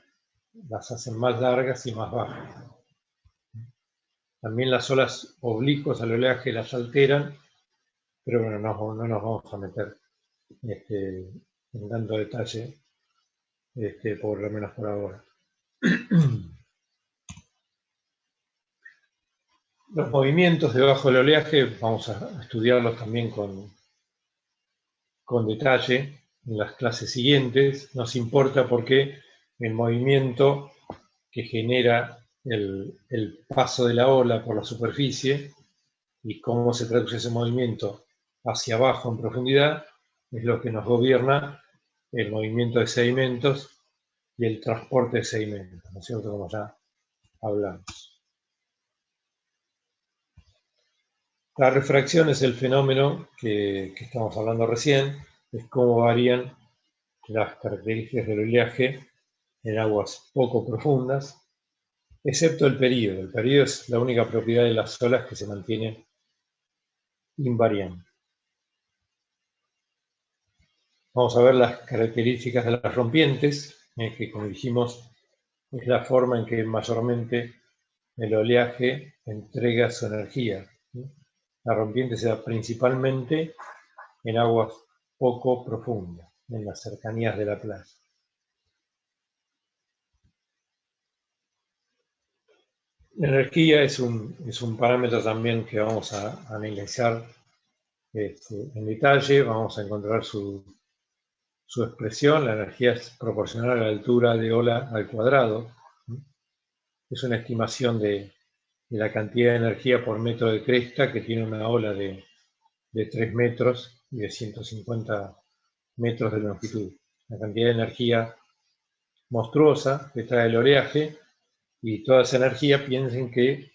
las hacen más largas y más bajas. También las olas oblicuas al oleaje las alteran, pero bueno, no nos vamos a meter en tanto detalle, por lo menos por ahora. Los movimientos debajo del oleaje vamos a estudiarlos también con detalle en las clases siguientes. Nos importa porque el movimiento que genera el paso de la ola por la superficie y cómo se traduce ese movimiento hacia abajo en profundidad es lo que nos gobierna el movimiento de sedimentos y el transporte de sedimentos, ¿no es cierto? Como ya hablamos. La refracción es el fenómeno que estamos hablando recién, es cómo varían las características del oleaje en aguas poco profundas, excepto el período. El período es la única propiedad de las olas que se mantiene invariante. Vamos a ver las características de las rompientes, que como dijimos es la forma en que mayormente el oleaje entrega su energía. La rompiente se da principalmente en aguas poco profundas, en las cercanías de la playa. La energía es un parámetro también que vamos a analizar en detalle. Vamos a encontrar su expresión. La energía es proporcional a la altura de ola al cuadrado. Es una estimación de la cantidad de energía por metro de cresta que tiene una ola de 3 metros y de 150 metros de longitud. La cantidad de energía monstruosa que trae el oleaje, y toda esa energía piensen que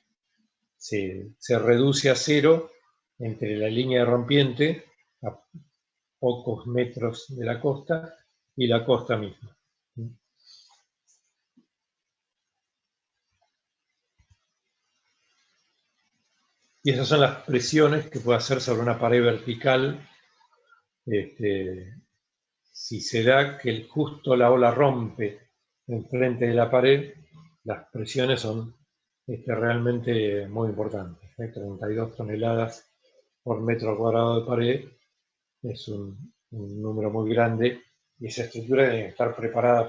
se reduce a cero entre la línea de rompiente, a pocos metros de la costa, y la costa misma. Y esas son las presiones que puede hacer sobre una pared vertical. Si se da que justo la ola rompe enfrente de la pared, las presiones son realmente muy importantes. 32 toneladas por metro cuadrado de pared es un número muy grande, y esa estructura debe estar preparada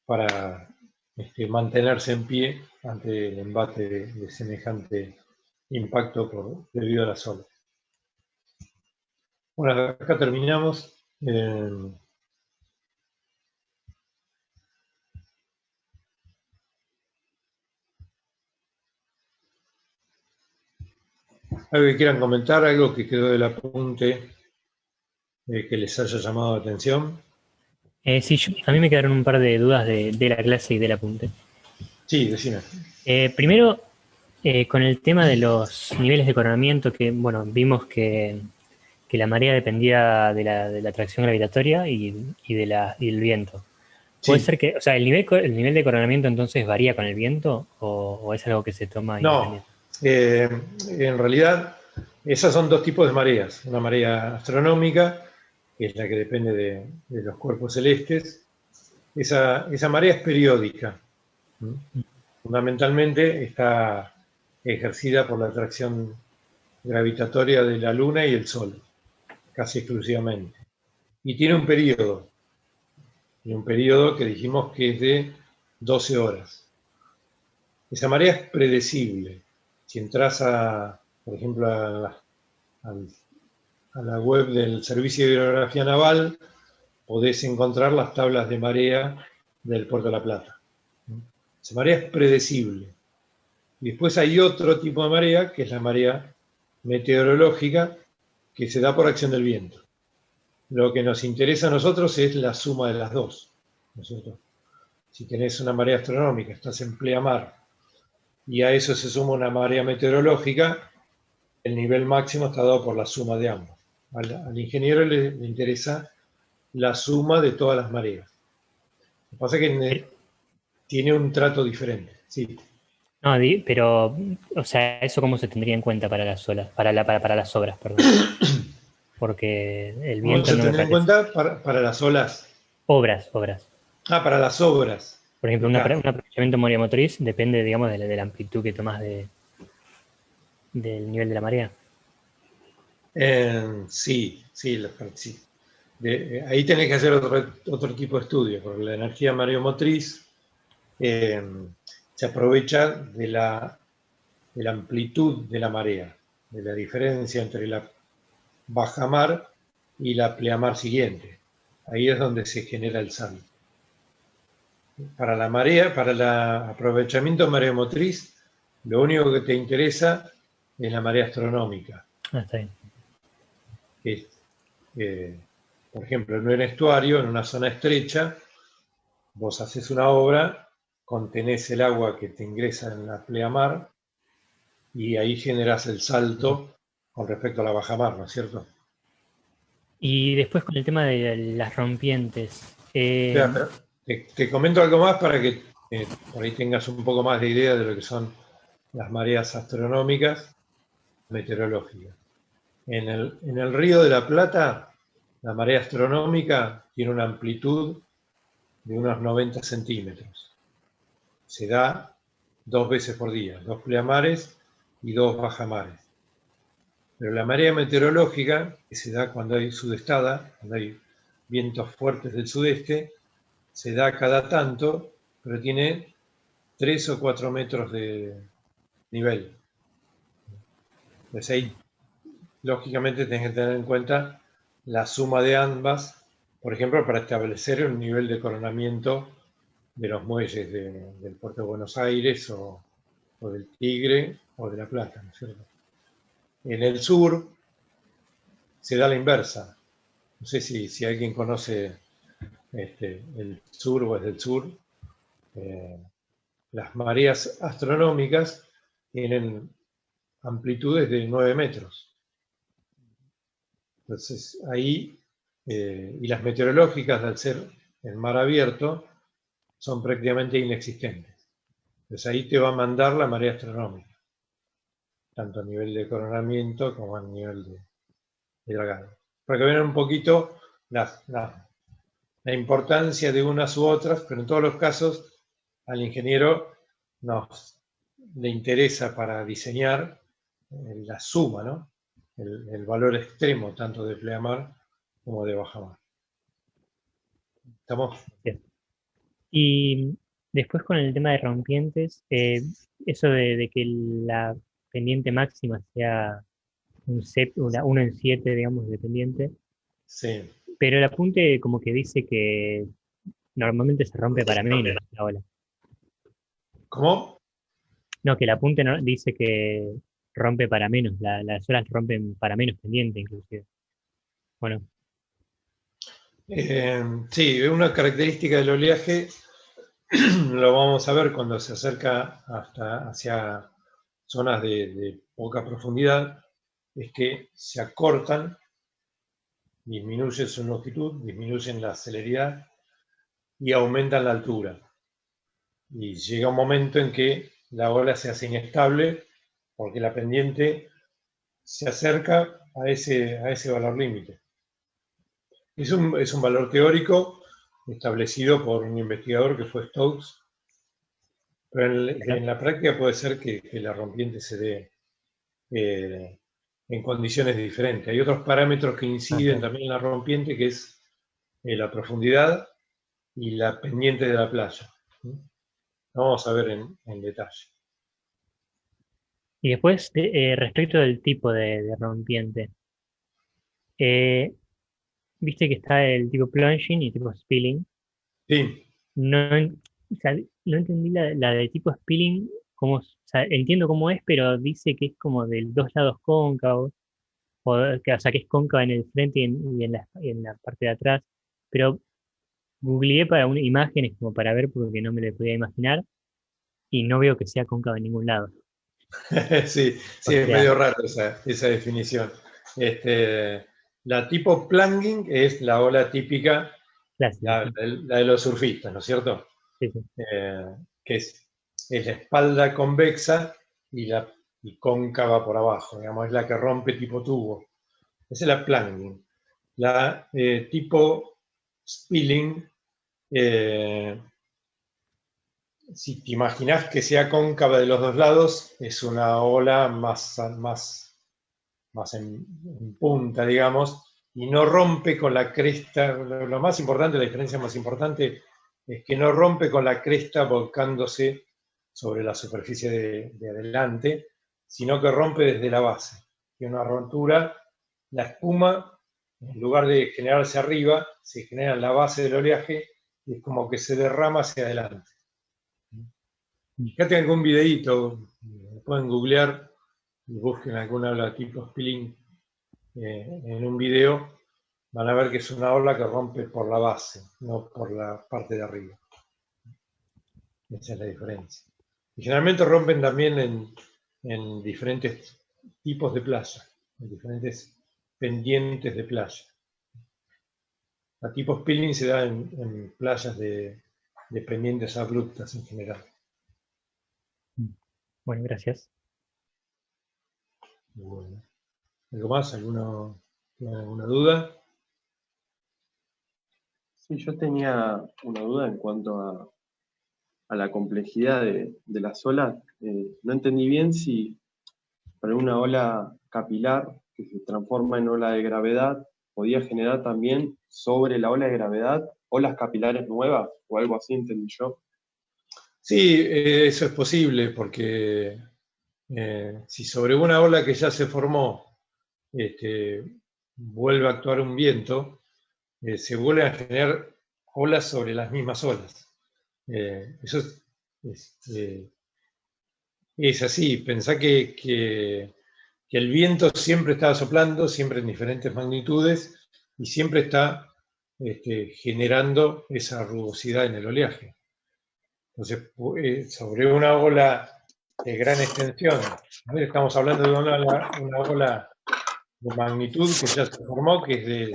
para mantenerse en pie ante el embate de semejante impacto debido a las olas. Bueno, acá terminamos. ¿Algo que quieran comentar? ¿Algo que quedó del apunte que les haya llamado la atención? Sí, a mí me quedaron un par de dudas de la clase y del apunte. Sí, decime. Primero, con el tema de los niveles de coronamiento, que bueno, vimos que la marea dependía de la atracción gravitatoria y del viento. ¿Puede ser que, o sea, el nivel de coronamiento entonces varía con el viento o es algo que se toma independiente? No, en realidad esas son dos tipos de mareas. Una marea astronómica, que es la que depende de los cuerpos celestes. Esa marea es periódica. Fundamentalmente está ejercida por la atracción gravitatoria de la Luna y el Sol, casi exclusivamente. Y tiene un periodo que dijimos que es de 12 horas. Esa marea es predecible. Si entras por ejemplo, a la web del Servicio de Hidrografía Naval, podés encontrar las tablas de marea del Puerto de la Plata. Esa marea es predecible. Y después hay otro tipo de marea, que es la marea meteorológica, que se da por acción del viento. Lo que nos interesa a nosotros es la suma de las dos, ¿no es cierto? Si tenés una marea astronómica, estás en pleamar, y a eso se suma una marea meteorológica, el nivel máximo está dado por la suma de ambos. Al ingeniero le interesa la suma de todas las mareas. Lo que pasa es que tiene un trato diferente. Sí. No, pero, o sea, ¿eso cómo se tendría en cuenta para las olas? Para las obras, perdón. Porque el ¿Cómo viento se no me tendría en parece. cuenta para las olas? Obras. Ah, para las obras. Por ejemplo, un Claro. aprovechamiento de marea motriz depende, digamos, de la amplitud que tomás del nivel de la marea. Sí. Ahí tenés que hacer otro tipo de estudio, porque la energía mareomotriz se aprovecha de la amplitud de la marea, de la diferencia entre la bajamar y la pleamar siguiente. Ahí es donde se genera el salto. Para la marea, para el aprovechamiento mareomotriz, lo único que te interesa es la marea astronómica. Está bien. Por ejemplo, en un estuario, en una zona estrecha, vos haces una obra, contenés el agua que te ingresa en la pleamar y ahí generás el salto con respecto a la bajamar, ¿no es cierto? Y después con el tema de las rompientes. Pero te comento algo más para que por ahí tengas un poco más de idea de lo que son las mareas astronómicas meteorológicas. En el Río de la Plata, la marea astronómica tiene una amplitud de unos 90 centímetros. Se da 2 veces por día, 2 pleamares y 2 bajamares. Pero la marea meteorológica, que se da cuando hay sudestada, cuando hay vientos fuertes del sudeste, se da cada tanto, pero tiene 3 o 4 metros de nivel. Entonces ahí, lógicamente, tenés que tener en cuenta la suma de ambas, por ejemplo, para establecer un nivel de coronamiento de los muelles del puerto de Buenos Aires o del Tigre o de La Plata, ¿no es cierto? En el sur se da la inversa. No sé si alguien conoce el sur o es del sur. Las mareas astronómicas tienen amplitudes de 9 metros. Entonces ahí, y las meteorológicas, al ser en mar abierto, son prácticamente inexistentes. Entonces ahí te va a mandar la marea astronómica, tanto a nivel de coronamiento como a nivel de dragado. Para que vean un poquito la importancia de unas u otras, pero en todos los casos al ingeniero le interesa para diseñar la suma, ¿no? El valor extremo tanto de pleamar como de bajamar. ¿Estamos? Bien. Y después con el tema de rompientes, eso de que la pendiente máxima sea un 1 en 7, digamos, de pendiente, Sí. pero el apunte como que dice que normalmente se rompe para menos la ola. ¿Cómo? No, que el apunte no, dice que rompe para menos, las olas rompen para menos pendiente inclusive. Bueno, Sí, una característica del oleaje, lo vamos a ver cuando se acerca hacia zonas de poca profundidad, es que se acortan, disminuye su longitud, disminuyen la celeridad y aumentan la altura. Y llega un momento en que la ola se hace inestable porque la pendiente se acerca a ese valor límite. Es un valor teórico establecido por un investigador que fue Stokes, Pero en la práctica puede ser que la rompiente se dé en condiciones diferentes. Hay otros parámetros que inciden también en la rompiente, que es la profundidad y la pendiente de la playa. Vamos a ver en detalle. Y después, respecto del tipo de rompiente, viste que está el tipo plunging y tipo spilling. Sí, No, o sea, no entendí la de tipo spilling, o sea, entiendo cómo es, pero dice que es como de dos lados cóncavos, o sea, que es cóncava en el frente y en la parte de atrás, pero googleé para imágenes como para ver porque no me lo podía imaginar y no veo que sea cóncava en ningún lado. sí, O es sea, medio raro esa definición. La tipo plunging es la ola típica, clásica, la de los surfistas, ¿no es cierto? sí, sí. Que es la espalda convexa y cóncava por abajo, digamos, es la que rompe tipo tubo. Esa es la plunging. La tipo spilling, si te imaginas que sea cóncava de los dos lados, es una ola más en punta, digamos, y no rompe con la cresta. Lo más importante, la diferencia más importante, es que no rompe con la cresta volcándose sobre la superficie de adelante, sino que rompe desde la base. Tiene una rotura, la espuma, en lugar de generarse arriba, se genera en la base del oleaje y es como que se derrama hacia adelante. Fíjate algún videíto, pueden googlear y busquen alguna ola tipo spilling en un video, van a ver que es una ola que rompe por la base, no por la parte de arriba. Esa es la diferencia. Y generalmente rompen también en diferentes tipos de playa, en diferentes pendientes de playa. La tipo spilling se da en playas de pendientes abruptas en general. Bueno, gracias. Bueno. ¿Algo más? ¿Alguna duda? Sí, yo tenía una duda en cuanto a la complejidad de las olas. No entendí bien si para una ola capilar que se transforma en ola de gravedad podía generar también sobre la ola de gravedad olas capilares nuevas o algo así, entendí yo. Sí, eso es posible porque si sobre una ola que ya se formó vuelve a actuar un viento, se vuelven a generar olas sobre las mismas olas. Eso es así. Pensá que el viento siempre está soplando, siempre en diferentes magnitudes, y siempre está generando esa rugosidad en el oleaje. Entonces, sobre una ola de gran extensión, ¿no? Estamos hablando de una ola de magnitud que ya se formó, que es de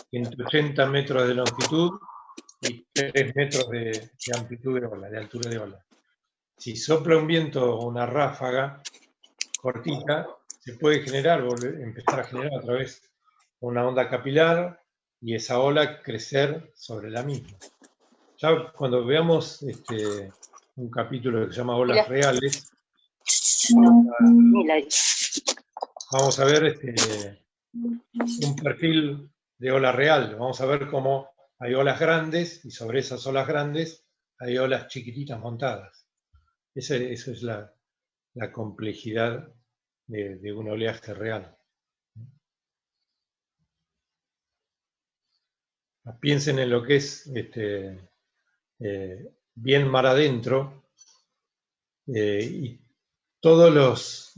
180 metros de longitud y 3 metros de amplitud de ola, de altura de ola. Si sopla un viento o una ráfaga cortita, se puede empezar a generar otra vez una onda capilar y esa ola crecer sobre la misma. Ya cuando veamos un capítulo que se llama Olas Reales, vamos a ver un perfil de ola real. Vamos a ver cómo hay olas grandes y sobre esas olas grandes hay olas chiquititas montadas. Esa es la complejidad de un oleaje real. Piensen en lo que es bien mar adentro y todos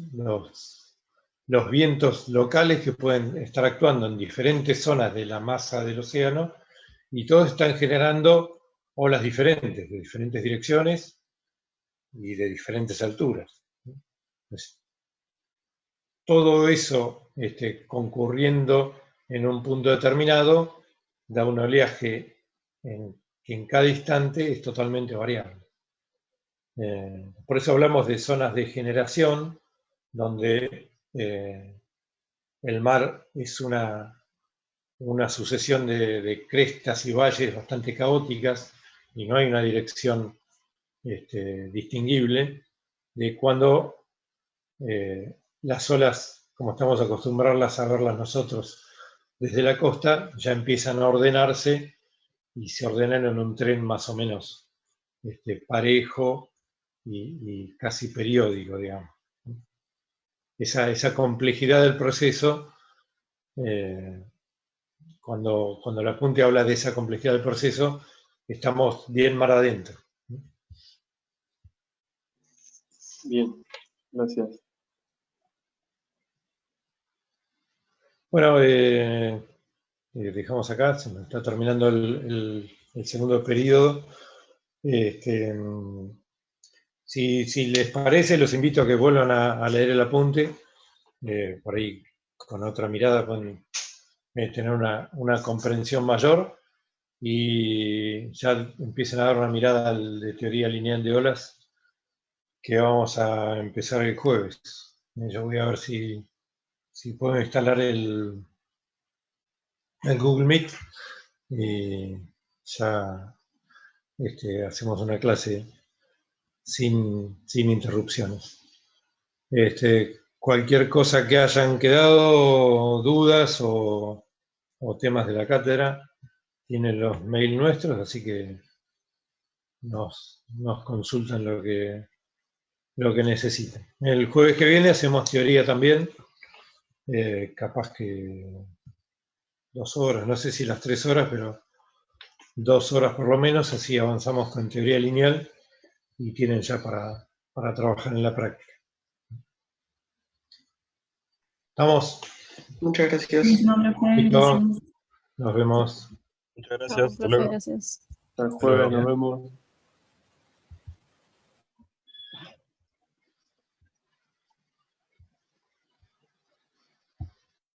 los vientos locales que pueden estar actuando en diferentes zonas de la masa del océano y todos están generando olas diferentes, de diferentes direcciones y de diferentes alturas. Pues, todo eso concurriendo en un punto determinado da un oleaje que en cada instante es totalmente variable. Por eso hablamos de zonas de generación, donde el mar es una sucesión de crestas y valles bastante caóticas y no hay una dirección distinguible de cuando las olas, como estamos acostumbrados a verlas nosotros desde la costa, ya empiezan a ordenarse y se ordenan en un tren más o menos parejo y casi periódico, digamos. Esa complejidad del proceso, cuando la Apunte habla de esa complejidad del proceso, estamos bien mar adentro. Bien, gracias. Bueno, dejamos acá, se nos está terminando el segundo periodo. Si les parece, los invito a que vuelvan a leer el apunte, por ahí con otra mirada, con tener una comprensión mayor, y ya empiecen a dar una mirada de teoría lineal de olas, que vamos a empezar el jueves. Yo voy a ver si puedo instalar el Google Meet y ya hacemos una clase sin interrupciones. Cualquier cosa que hayan quedado, dudas o temas de la cátedra, tienen los mails nuestros, así que nos consultan lo que necesiten. El jueves que viene hacemos teoría también, capaz que 2 horas, no sé si las 3 horas, pero 2 horas por lo menos, así avanzamos con teoría lineal y tienen ya para trabajar en la práctica. ¿Estamos? Muchas gracias. Mismo, profe, Listo. gracias. Nos vemos. Muchas gracias. Chao, Hasta profe, luego. gracias. Hasta el jueves, nos vemos.